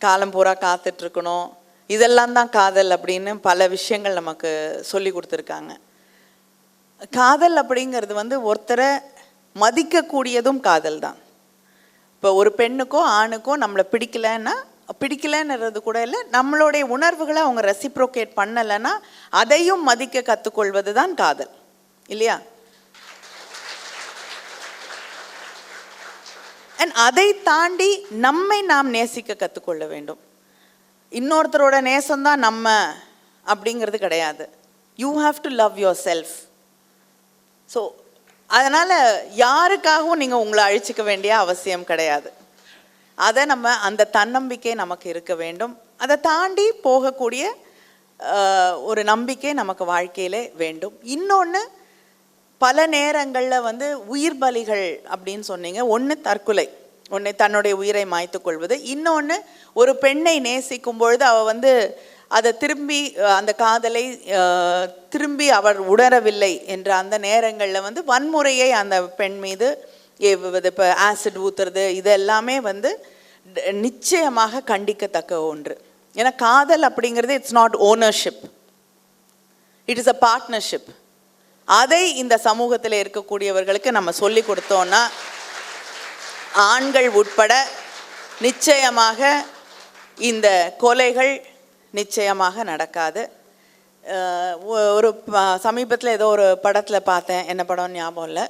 காலம் பூரா காத்துட்ருக்கணும், இதெல்லாம் தான் காதல் அப்படின்னு பல விஷயங்கள் நமக்கு சொல்லி கொடுத்துருக்காங்க. காதல் அப்படிங்கிறது வந்து ஒருத்தரை மதிக்கக்கூடியதும் காதல் தான். இப்போ ஒரு பெண்ணுக்கோ ஆணுக்கோ நம்மளை பிடிக்கலன்னுறது கூட இல்லை, நம்மளுடைய உணர்வுகளை அவங்க ரெசிப்ரோகேட் பண்ணலைன்னா அதையும் மதிக்க கற்றுக்கொள்வது தான் காதல், இல்லையா? அண்ட் அதை தாண்டி நம்மை நாம் நேசிக்க கற்றுக்கொள்ள வேண்டும். இன்னொருத்தரோட நேசம்தான் நம்ம அப்படிங்கிறது கிடையாது. You have to love your self. So அதனால் யாருக்காகவும் நீங்கள் உங்களை அழிச்சிக்க வேண்டிய அவசியம் கிடையாது. அதை அந்த தன்னம்பிக்கை நமக்கு இருக்க வேண்டும். அதை தாண்டி போகக்கூடிய ஒரு நம்பிக்கை நமக்கு வாழ்க்கையிலே வேண்டும். இன்னொன்று, பல நேரங்களில் வந்து உயிர் பலிகள் அப்படின்னு சொன்னீங்க. ஒன்று தற்கொலை, ஒன்று தன்னுடைய உயிரை மாய்த்து கொள்வது. இன்னொன்று, ஒரு பெண்ணை நேசிக்கும் பொழுது அவள் வந்து அதை திரும்பி, அந்த காதலை திரும்பி அவர் உணரவில்லை என்ற அந்த நேரங்களில் வந்து வன்முறையை அந்த பெண் மீது ஏவுவது, இப்போ ஆசிட் ஊற்றுறது, இது எல்லாமே வந்து நிச்சயமாக கண்டிக்கத்தக்க ஒன்று. ஏன்னா காதல் அப்படிங்கிறது it's not ownership, it is a partnership. அதை இந்த சமூகத்தில் இருக்கக்கூடியவர்களுக்கு நம்ம சொல்லி கொடுத்தோன்னா ஆண்கள் உட்பட நிச்சயமாக இந்த கொலைகள் நிச்சயமாக நடக்காது. ஒரு சமீபத்தில் ஏதோ ஒரு படத்தில் பார்த்தேன், என்ன படம்னு ஞாபகம் இல்லை,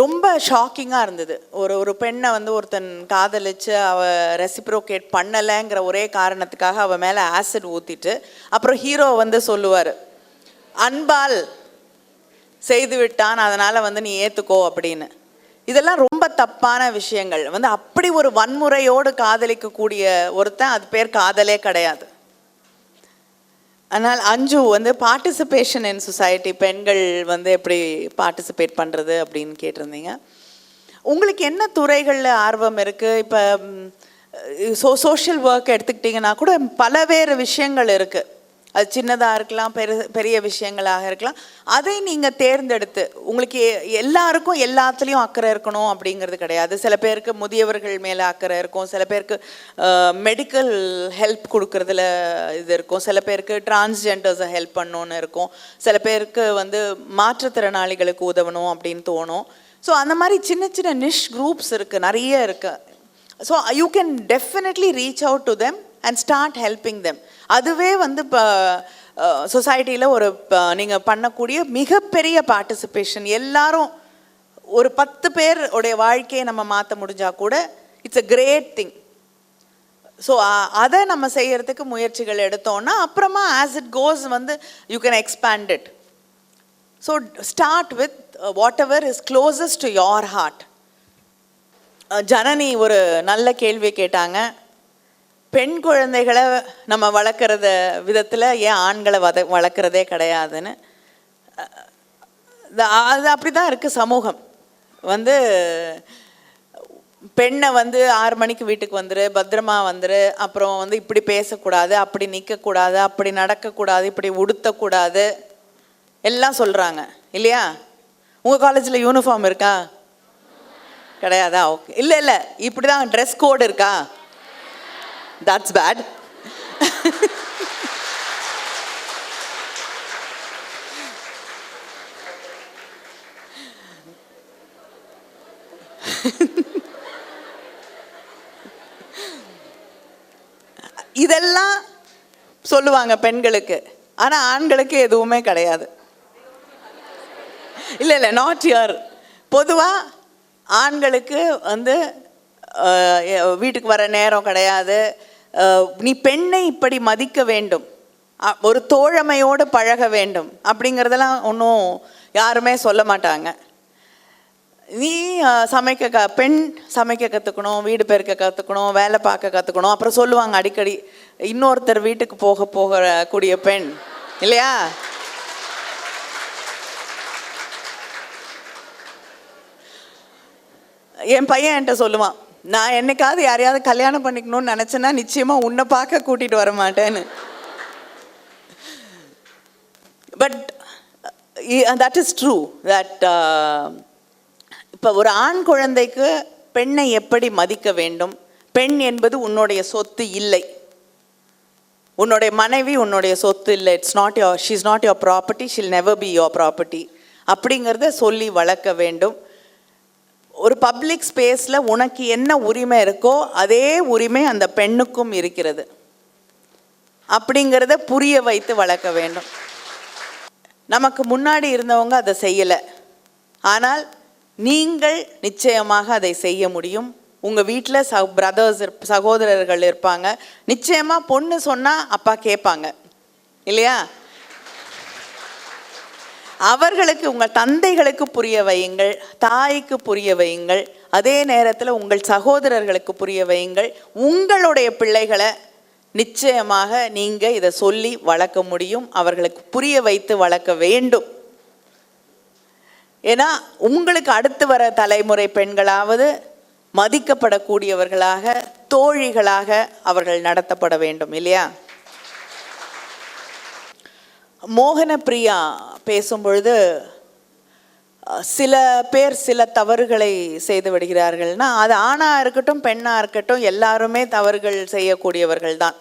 ரொம்ப ஷாக்கிங்காக இருந்தது. ஒரு பெண்ணை வந்து ஒருத்தன் காதலிச்சு அவள் ரெசிப்ரோகேட் பண்ணலைங்கிற ஒரே காரணத்துக்காக அவள் மேலே ஆசிட் ஊற்றிட்டு அப்புறம் ஹீரோ வந்து சொல்லுவார், அன்பால் செய்து விட்டான், அதனால் வந்து நீ ஏற்றுக்கோ அப்படின்னு. இதெல்லாம் ரொம்ப தப்பான விஷயங்கள். வந்து அப்படி ஒரு வன்முறையோடு காதலிக்கக்கூடிய ஒருத்தன், அது பேர் காதலே கிடையாது. அதனால் அஞ்சு வந்து பார்ட்டிசிபேஷன் இன் சொசைட்டி, பெண்கள் வந்து எப்படி பார்ட்டிசிபேட் பண்ணுறது அப்படின்னு கேட்டிருந்தீங்க. உங்களுக்கு என்ன துறைகளில் ஆர்வம் இருக்குது? இப்போ சோஷியல் ஒர்க் எடுத்துக்கிட்டிங்கன்னா கூட பலவேறு விஷயங்கள் இருக்குது. அது சின்னதாக இருக்கலாம், பெரிய விஷயங்களாக இருக்கலாம். அதை நீங்கள் தேர்ந்தெடுத்து, உங்களுக்கு எல்லாருக்கும் எல்லாத்துலேயும் அக்கறை இருக்கணும் அப்படிங்கிறது கிடையாது. சில பேருக்கு முதியவர்கள் மேலே அக்கறை இருக்கும், சில பேருக்கு மெடிக்கல் ஹெல்ப் கொடுக்கறதுல இது இருக்கும், சில பேருக்கு டிரான்ஸ்ஜெண்டர்ஸை ஹெல்ப் பண்ணணுன்னு இருக்கும், சில பேருக்கு வந்து மாற்றுத்திறனாளிகளுக்கு உதவணும் அப்படின்னு தோணும். ஸோ அந்த மாதிரி சின்ன சின்ன நிஷ் குரூப்ஸ் இருக்குது, நிறைய இருக்குது. So you can definitely reach out to them and start helping them. அதுவே வந்து இப்போ சொசைட்டியில் ஒரு நீங்கள் பண்ணக்கூடிய மிகப்பெரிய பார்ட்டிசிபேஷன். எல்லாரும் ஒரு 10 பேர் உடைய வாழ்க்கையை நம்ம மாற்ற முடிஞ்சால் கூட it's a great thing. So அதை நம்ம செய்யறதுக்கு முயற்சிகள் எடுத்தோன்னா அப்புறமா ஆஸ் இட் கோஸ் வந்து you can expand it. So start with whatever is closest to your heart. Janani ஒரு நல்ல கேள்வி கேட்டாங்க. பெண் குழந்தைகளை நம்ம வளர்க்குறத விதத்தில் ஏன் ஆண்களை வளர்க்குறதே கிடையாதுன்னு. அது அப்படி தான் இருக்குது சமூகம். வந்து பெண்ணை வந்து 6 மணிக்கு வீட்டுக்கு வந்துரு, பத்திரமா வந்துரு, அப்புறம் வந்து இப்படி பேசக்கூடாது, அப்படி நிற்கக்கூடாது, அப்படி நடக்கக்கூடாது, இப்படி உடுத்தக்கூடாது எல்லாம் சொல்கிறாங்க இல்லையா? உங்கள் காலேஜில் யூனிஃபார்ம் இருக்கா? கிடையாதா? ஓகே. இல்லை இப்படி தான் ட்ரெஸ் கோடு இருக்கா? That's bad. இதெல்லாம் சொல்லுவாங்க பெண்களுக்கு, ஆனால் ஆண்களுக்கு எதுவுமே கிடையாது. இல்லை நாட் யுவர். பொதுவாக ஆண்களுக்கு வந்து வீட்டுக்கு வர நேரம் கிடையாது, நீ பெண்ணை இப்படி மதிக்க வேண்டும், ஒரு தோழமையோடு பழக வேண்டும் அப்படிங்கிறதெல்லாம் ஒன்றும் யாருமே சொல்ல மாட்டாங்க. நீ பெண் சமைக்க கற்றுக்கணும், வீடு பெருக்க கற்றுக்கணும், வேலை பார்க்க கற்றுக்கணும். அப்புறம் சொல்லுவாங்க அடிக்கடி, இன்னொருத்தர் வீட்டுக்கு போகக்கூடிய பெண் இல்லையா? என் பையன் என்கிட்ட சொல்லுவான், நான் என்னைக்காவது யாரையாவது கல்யாணம் பண்ணிக்கணும்னு நினச்சேன்னா நிச்சயமாக உன்னை பார்க்க கூட்டிகிட்டு வர மாட்டேன்னு. But that is true that இப்போ ஒரு ஆண் குழந்தைக்கு பெண்ணை எப்படி மதிக்க வேண்டும், பெண் என்பது உன்னுடைய சொத்து இல்லை, உன்னுடைய மனைவி உன்னுடைய சொத்து இல்லை, she is not your property, she'll never be your property அப்படிங்கிறத சொல்லி வளர்க்க வேண்டும். ஒரு பப்ளிக் ஸ்பேஸில் உனக்கு என்ன உரிமை இருக்கோ அதே உரிமை அந்த பெண்ணுக்கும் இருக்கிறது அப்படிங்கிறத புரிய வைத்து வளர்க்க வேண்டும். நமக்கு முன்னாடி இருந்தவங்க அதை செய்யலை, ஆனால் நீங்கள் நிச்சயமாக அதை செய்ய முடியும். உங்கள் வீட்டில் சகோதரர்கள் இருப்பாங்க, நிச்சயமாக பொண்ணு சொன்னால் அப்பா கேட்பாங்க இல்லையா? அவர்களுக்கு, உங்கள் தந்தைகளுக்கு புரிய வையுங்கள், தாய்க்கு புரிய வையுங்கள், அதே நேரத்தில் உங்கள் சகோதரர்களுக்கு புரிய வையுங்கள். உங்களுடைய பிள்ளைகளை நிச்சயமாக நீங்கள் இதை சொல்லி வளர்க்க முடியும், அவர்களுக்கு புரிய வைத்து வளர்க்க வேண்டும். ஏன்னா உங்களுக்கு அடுத்து வர தலைமுறை பெண்களாவது மதிக்கப்படக்கூடியவர்களாக, தோழிகளாக அவர்கள் நடத்தப்பட வேண்டும் இல்லையா? மோகன பிரியா பேசும்பொழுது சில பேர் சில தவறுகளை செய்து விடுகிறார்கள்னா, அது ஆணாக இருக்கட்டும் பெண்ணாக இருக்கட்டும் எல்லாருமே தவறுகள் செய்யக்கூடியவர்கள் தான்.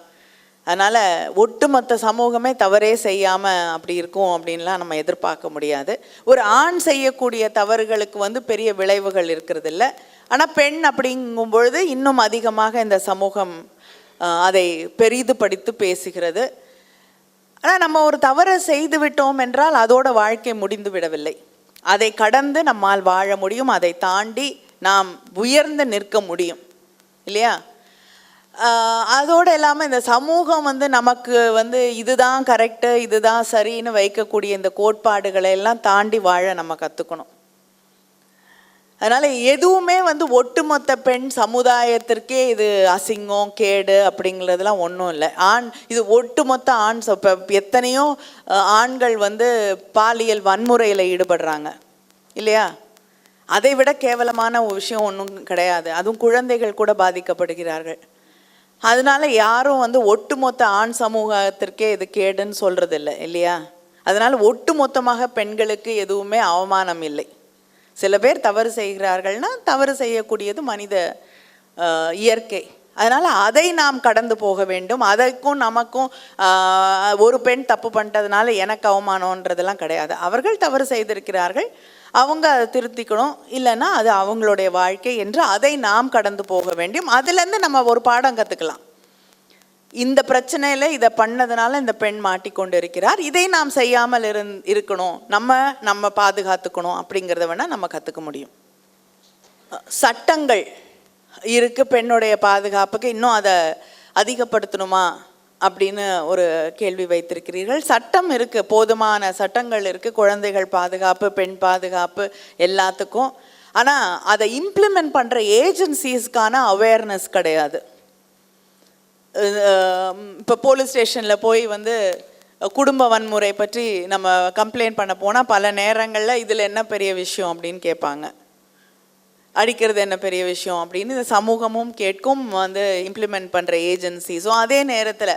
அதனால் ஒட்டுமொத்த சமூகமே தவறே செய்யாமல் அப்படி இருக்கும் அப்படின்லாம் நம்ம எதிர்பார்க்க முடியாது. ஒரு ஆண் செய்யக்கூடிய தவறுகளுக்கு வந்து பெரிய விளைவுகள் இருக்கிறது இல்லை. ஆனால் பெண் அப்படிங்கும் பொழுது இன்னும் அதிகமாக இந்த சமூகம் அதை பெரிதுபடுத்தி பேசுகிறது. ஆனால் நம்ம ஒரு தவறை செய்து விட்டோம் என்றால் அதோட வாழ்க்கை முடிந்து விடவில்லை, அதை கடந்து நம்மால் வாழ முடியும், அதை தாண்டி நாம் உயர்ந்து நிற்க முடியும் இல்லையா? அதோடு இல்லாமல் இந்த சமூகம் வந்து நமக்கு வந்து இதுதான் கரெக்டு இதுதான் சரின்னு வைக்கக்கூடிய இந்த கோட்பாடுகளை எல்லாம் தாண்டி வாழ நம்ம கற்றுக்கணும். அதனால் எதுவுமே வந்து ஒட்டுமொத்த பெண் சமுதாயத்திற்கே இது அசிங்கம் கேடு அப்படிங்கிறதுலாம் ஒன்றும் இல்லை. இது ஒட்டுமொத்த ஆண். இப்போ எத்தனையோ ஆண்கள் வந்து பாலியல் வன்முறையில் ஈடுபடுறாங்க இல்லையா? அதை விட கேவலமான ஒரு விஷயம் ஒன்றும் கிடையாது. அதுவும் குழந்தைகள் கூட பாதிக்கப்படுகிறார்கள். அதனால யாரும் வந்து ஒட்டுமொத்த ஆண் சமூகத்திற்கே இது கேடுன்னு சொல்கிறது இல்லை இல்லையா? அதனால் ஒட்டுமொத்தமாக பெண்களுக்கு எதுவுமே அவமானம் இல்லை. சில பேர் தவறு செய்கிறார்கள்னா தவறு செய்யக்கூடியது மனித இயற்கை. அதனால் அதை நாம் கடந்து போக வேண்டும். அதற்கும் நமக்கும் ஒரு பெண் தப்பு பண்ணிட்டதுனால எனக்கு அவமானன்றதெல்லாம் கிடையாது. அவர்கள் தவறு செய்திருக்கிறார்கள், அவங்க அதை திருத்திக்கணும், இல்லைன்னா அது அவங்களுடைய வாழ்க்கை என்று அதை நாம் கடந்து போக வேண்டும். அதுலேருந்து நம்ம ஒரு பாடம் கற்றுக்கலாம். இந்த பிரச்சனையில் இதை பண்ணதுனால இந்த பெண் மாட்டிக்கொண்டு இருக்கிறார், இதை நாம் செய்யாமல் இருக்கணும், நம்ம பாதுகாத்துக்கணும் அப்படிங்கிறத வேணால் நம்ம கற்றுக்க முடியும். சட்டங்கள் இருக்குது பெண்ணுடைய பாதுகாப்புக்கு, இன்னும் அதை அதிகப்படுத்தணுமா அப்படின்னு ஒரு கேள்வி வைத்திருக்கிறீர்கள். சட்டம் இருக்குது, போதுமான சட்டங்கள் இருக்குது, குழந்தைகள் பாதுகாப்பு, பெண் பாதுகாப்பு எல்லாத்துக்கும். ஆனால் அதை இம்ப்ளிமெண்ட் பண்ணுற ஏஜென்சிஸ்க்கான அவேர்னஸ் கிடையாது. இப்போ போலீஸ் ஸ்டேஷனில் போய் வந்து குடும்ப வன்முறை பற்றி நம்ம கம்ப்ளைண்ட் பண்ண போனால் பல நேரங்களில் இதில் என்ன பெரிய விஷயம் அப்படின்னு கேட்பாங்க, அடிக்கிறது என்ன பெரிய விஷயம் அப்படின்னு இந்த சமூகமும் கேட்கும், வந்து இம்ப்ளிமெண்ட் பண்ணுற ஏஜென்சிஸும். அதே நேரத்தில்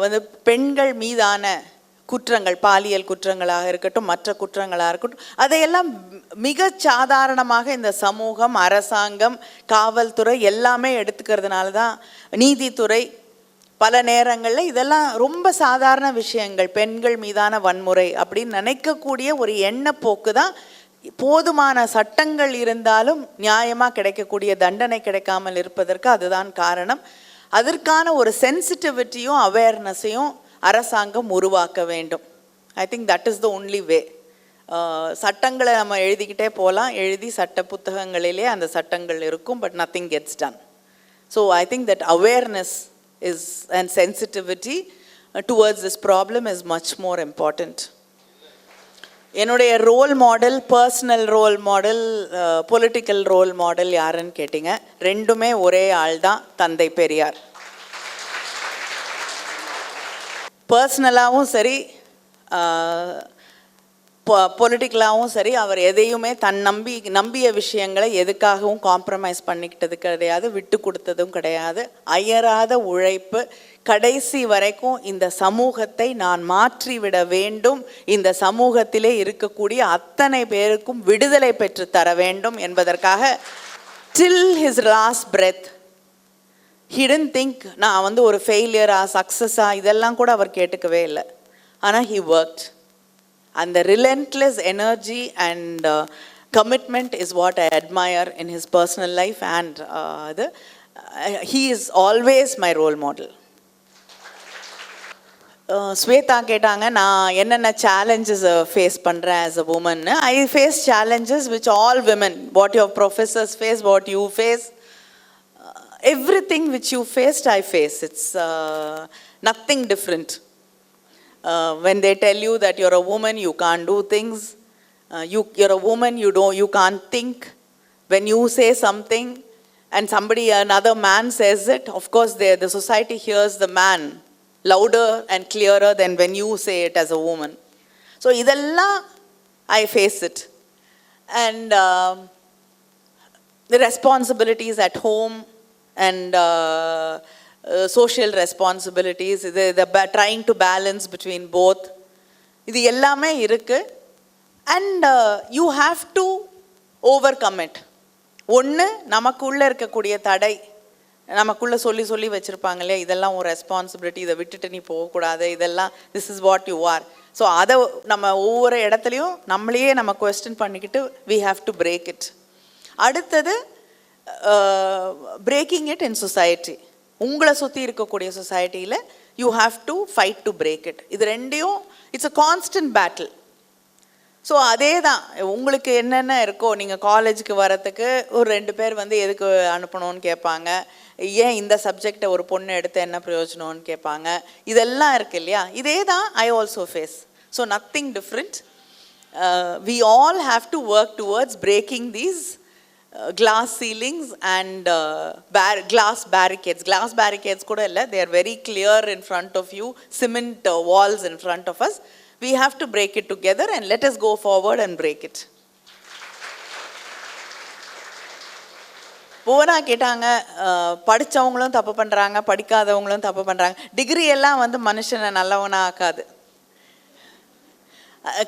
வந்து பெண்கள் மீதான குற்றங்கள், பாலியல் குற்றங்களாக இருக்கட்டும், மற்ற குற்றங்களாக இருக்கட்டும், அதையெல்லாம் மிக சாதாரணமாக இந்த சமூகம், அரசாங்கம், காவல்துறை எல்லாமே எடுத்துக்கிறதுனால தான் நீதித்துறை பல நேரங்களில் இதெல்லாம் ரொம்ப சாதாரண விஷயங்கள், பெண்கள் மீதான வன்முறை அப்படின்னு நினைக்கக்கூடிய ஒரு எண்ணப்போக்கு தான். போதுமான சட்டங்கள் இருந்தாலும் நியாயமாக கிடைக்கக்கூடிய தண்டனை கிடைக்காமல் இருப்பதற்கு அதுதான் காரணம். அதற்கான ஒரு சென்சிட்டிவிட்டியும் அவேர்னஸையும் அரசாங்கம் உருவாக்க வேண்டும். ஐ think that is the only way. சட்டங்களை நம்ம எழுதிக்கிட்டே போகலாம், எழுதி சட்ட புத்தகங்களிலே அந்த சட்டங்கள் இருக்கும், but nothing gets done. So I think that awareness is and sensitivity towards this problem is much more important. என்னுடைய role model, personal role model, political role model யாருன்னு கேட்டிங்க, ரெண்டுமே ஒரே ஆள் தான், தந்தை பெரியார். பர்சனலாகவும் சரி, பொலிட்டிக்கலாகவும் சரி, அவர் எதையுமே நம்பிய விஷயங்களை எதுக்காகவும் காம்ப்ரமைஸ் பண்ணிக்கிட்டது கிடையாது, விட்டு கொடுத்ததும் கிடையாது. அயராத உழைப்பு, கடைசி வரைக்கும் இந்த சமூகத்தை நான் மாற்றிவிட வேண்டும், இந்த சமூகத்திலே இருக்கக்கூடிய அத்தனை பேருக்கும் விடுதலை பெற்று தர வேண்டும் என்பதற்காக till his last breath he didn't think நான் வந்து ஒரு ஃபெயிலியரா சக்ஸஸா இதெல்லாம் கூட அவர் கேட்டுக்கவே இல்லை. ஆனால் he worked. And the relentless energy and commitment is what I admire in his personal life, and he is always my role model. Shweta கேட்டாங்க நான் என்னென்ன challenges ஃபேஸ் பண்ணுறேன் as a woman. I face challenges which all women, what your professors face, what you face, everything which you faced I face. It's nothing different. When they tell you that you're a woman, you can't do things. You're a woman, you can't think. When you say something and another man says it, of course the society hears the man louder and clearer than when you say it as a woman. So idella I face it. And the responsibilities at home and social responsibilities, trying to balance between both, இது எல்லாமே இருக்கு. And you have to overcome it. ஒன்று, நமக்குள்ளே இருக்கக்கூடிய தடை, நமக்குள்ளே சொல்லி வச்சுருப்பாங்க இல்லையா, இதெல்லாம் ஒரு ரெஸ்பான்சிபிலிட்டி, இதை விட்டுட்டு நீ போகக்கூடாது, இதெல்லாம் this is what you are. So அதை நம்ம ஒவ்வொரு இடத்துலையும் நம்மளையே நம்ம கொஸ்டின் பண்ணிக்கிட்டு we have to break it. அடுத்தது பிரேக்கிங் இட் இன் சொசைட்டி. உங்களை சுற்றி இருக்கக்கூடிய சொசைட்டியில் you have to fight to break it. இது ரெண்டையும் it's a constant battle. So அதே தான் உங்களுக்கு என்னென்ன இருக்கோ, நீங்கள் காலேஜுக்கு வரத்துக்கு ஒரு 2 பேர் வந்து எதுக்கு அனுப்பணும்னு கேட்பாங்க, ஏன் இந்த சப்ஜெக்டை ஒரு பொண்ணு எடுத்து என்ன பிரயோஜனம்னு கேட்பாங்க, இதெல்லாம் இருக்குது இல்லையா, இதே தான் I also face. So nothing different. We all have to work towards breaking these glass ceilings and glass barricades. Glass barricades kuda illa, they are very clear in front of you, cement walls in front of us. We have to break it together and let us go forward and break it. Bhuvana கேட்டாங்க, படித்தவங்களும் தப்பு பண்ணுறாங்க, படிக்காதவங்களும் தப்பு பண்ணுறாங்க. டிகிரி எல்லாம் வந்து மனுஷனை நல்லவனா ஆக்காது.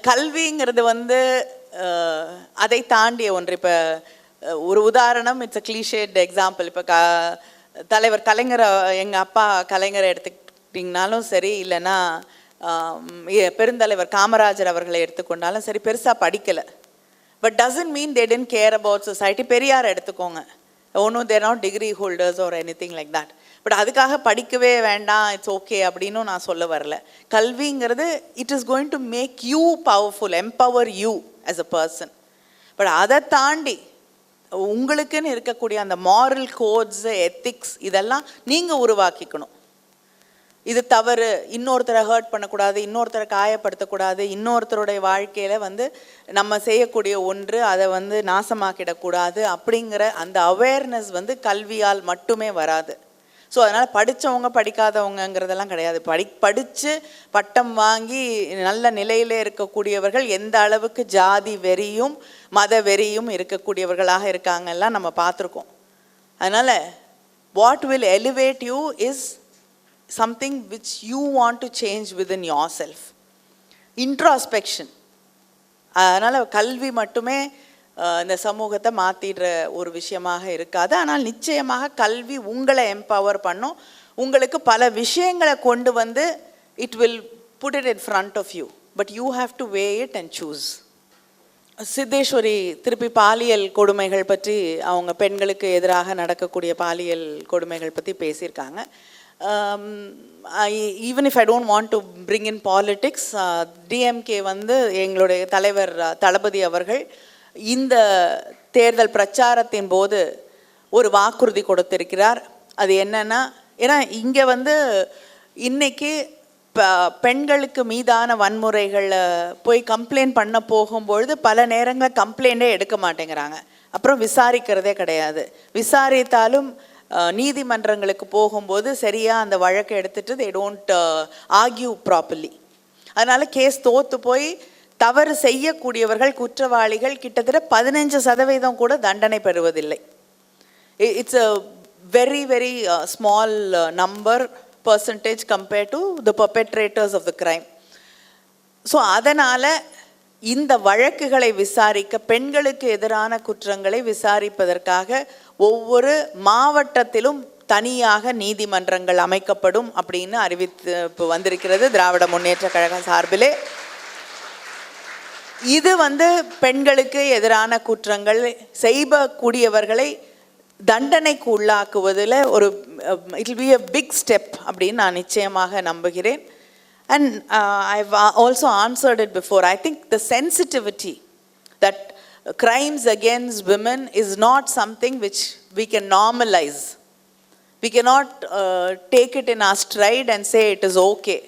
கல்விங்கிறது வந்து அதை தாண்டிய ஒன்று. இப்போ ஒரு உதாரணம், இட்ஸ் அ கிளீஷேட் எக்ஸாம்பிள். இப்போ தலைவர் கலைஞரை, எங்கள் அப்பா கலைஞரை எடுத்துக்கிட்டிங்கனாலும் சரி, இல்லைன்னா பெருந்தலைவர் காமராஜர் அவர்களை எடுத்துக்கொண்டாலும் சரி, பெருசாக படிக்கலை. But doesn't mean they tend care about society. Periyar எடுத்துக்கோங்க, ஒன்றும் they're not degree holders or anything like that. But அதுக்காக படிக்கவே வேண்டாம், இட்ஸ் ஓகே அப்படின்னு நான் சொல்ல வரல. கல்விங்கிறது it is going to make you powerful, empower you as a person. But அதை தாண்டி உங்களுக்குன்னு இருக்கக்கூடிய அந்த மாரல் கோட்ஸ், எத்திக்ஸ், இதெல்லாம் நீங்கள் உருவாக்கிக்கணும். இது தவறு, இன்னொருத்தரை ஹர்ட் பண்ணக்கூடாது, இன்னொருத்தரை காயப்படுத்தக்கூடாது, இன்னொருத்தருடைய வாழ்க்கையில் வந்து நம்ம செய்யக்கூடிய ஒன்று அதை வந்து நாசமாக்கிடக்கூடாது அப்படிங்கிற அந்த அவேர்னஸ் வந்து கல்வியால் மட்டுமே வராது. ஸோ அதனால் படித்தவங்க படிக்காதவங்கிறதெல்லாம் கிடையாது. படித்து பட்டம் வாங்கி நல்ல நிலையில் இருக்கக்கூடியவர்கள் எந்த அளவுக்கு ஜாதி வெறியும் மத வெறியும் இருக்கக்கூடியவர்களாக இருக்காங்கலாம் நம்ம பார்த்துருக்கோம். அதனால் what will elevate you is something which you want to change within yourself. Introspection. அதனால் கல்வி மட்டுமே இந்த சமூகத்தை மாற்றிடுற ஒரு விஷயமாக இருக்காது. ஆனால் நிச்சயமாக கல்வி உங்களை எம்பவர் பண்ணும். உங்களுக்கு பல விஷயங்களை கொண்டு வந்து it will put it in front of you, but you have to weigh it and choose. Siddheshwari திருப்பி பாலியல் கொடுமைகள் பற்றி, அவங்க பெண்களுக்கு எதிராக நடக்கக்கூடிய பாலியல் கொடுமைகள் பற்றி பேசியிருக்காங்க. Even if I don't want to bring in politics, DMK வந்து எங்களுடைய தலைவர் தளபதி அவர்கள் இந்த தேர்தல் பிரச்சாரத்தின் போது ஒரு வாக்குறுதி கொடுத்திருக்கிறார். அது என்னன்னா, ஏன்னா இங்கே வந்து இன்னைக்கு பெண்களுக்கு மீதான வன்முறைகளை போய் கம்ப்ளைண்ட் பண்ண போகும்பொழுது பல நேரங்களில் கம்ப்ளைண்ட்டே எடுக்க மாட்டேங்கிறாங்க, அப்புறம் விசாரிக்கிறதே கிடையாது. விசாரித்தாலும் நீதிமன்றங்களுக்கு போகும்போது சரியாக அந்த வழக்கை எடுத்துகிட்டு they don't argue properly. அதனால் கேஸ் தோற்று போய் தவறு செய்யக்கூடியவர்கள், குற்றவாளிகள் கிட்டத்தட்ட 15% கூட தண்டனை பெறுவதில்லை. It's a very very small percentage compared to the perpetrators of the crime. So அதனால் இந்த வழக்குகளை விசாரிக்க, பெண்களுக்கு எதிரான குற்றங்களை விசாரிப்பதற்காக ஒவ்வொரு மாவட்டத்திலும் தனியாக நீதிமன்றங்கள் அமைக்கப்படும் அப்படின்னு அறிவித்து வந்திருக்கிறது திராவிட முன்னேற்ற கழகம் சார்பிலே. இது வந்து பெண்களுக்கு எதிரான குற்றங்கள் செய்யக்கூடியவர்களை தண்டனைக்கு உள்ளாக்குவதில் ஒரு it will be a big step அப்படின்னு நான் நிச்சயமாக நம்புகிறேன். And I've also answered it before. I think the sensitivity that crimes against women is not something which we can normalize. We cannot take it in our stride and say it is okay.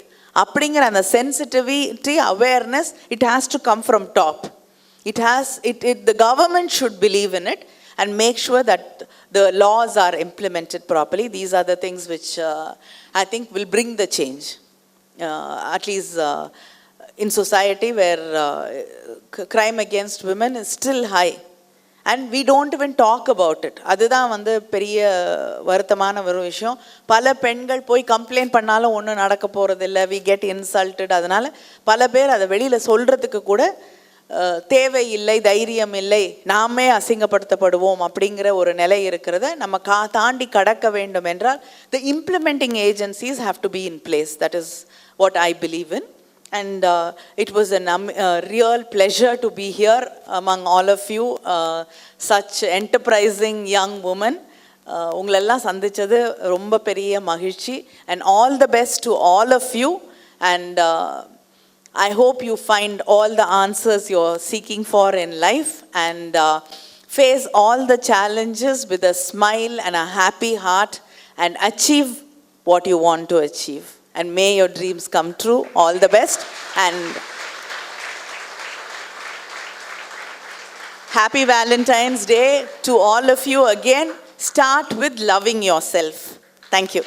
அப்படிங்கிற அந்த sensitivity, awareness, it has to come from top. The government should believe in it and make sure that the laws are implemented properly. These are the things which I think will bring the change. At least in society where crime against women is still high and we don't even talk about it. அதுதான் வந்து பெரிய வருத்தமான ஒரு விஷயம். பல பெண்கள் போய் கம்ப்ளைண்ட் பண்ணாலும் ஒன்றும் நடக்க போகிறதில்ல, we get insulted. அதனால் பல பேர் அதை வெளியில் சொல்கிறதுக்கு கூட தேவையில்லை, தைரியம் இல்லை, நாமே அசிங்கப்படுத்தப்படுவோம் அப்படிங்கிற ஒரு நிலை இருக்கிறத நம்ம தாண்டி கடக்க வேண்டும் என்றால் the implementing agencies have to be in place. That is what I believe in. And it was a real pleasure to be here among all of you, such enterprising young women. உங்களெல்லாம் சந்திச்சது ரொம்ப பெரிய மகிழ்ச்சி. And all the best to all of you. And I hope you find all the answers you're seeking for in life and face all the challenges with a smile and a happy heart and achieve what you want to achieve. And may your dreams come true. All the best and happy Valentine's Day to all of you again. Start with loving yourself. Thank you.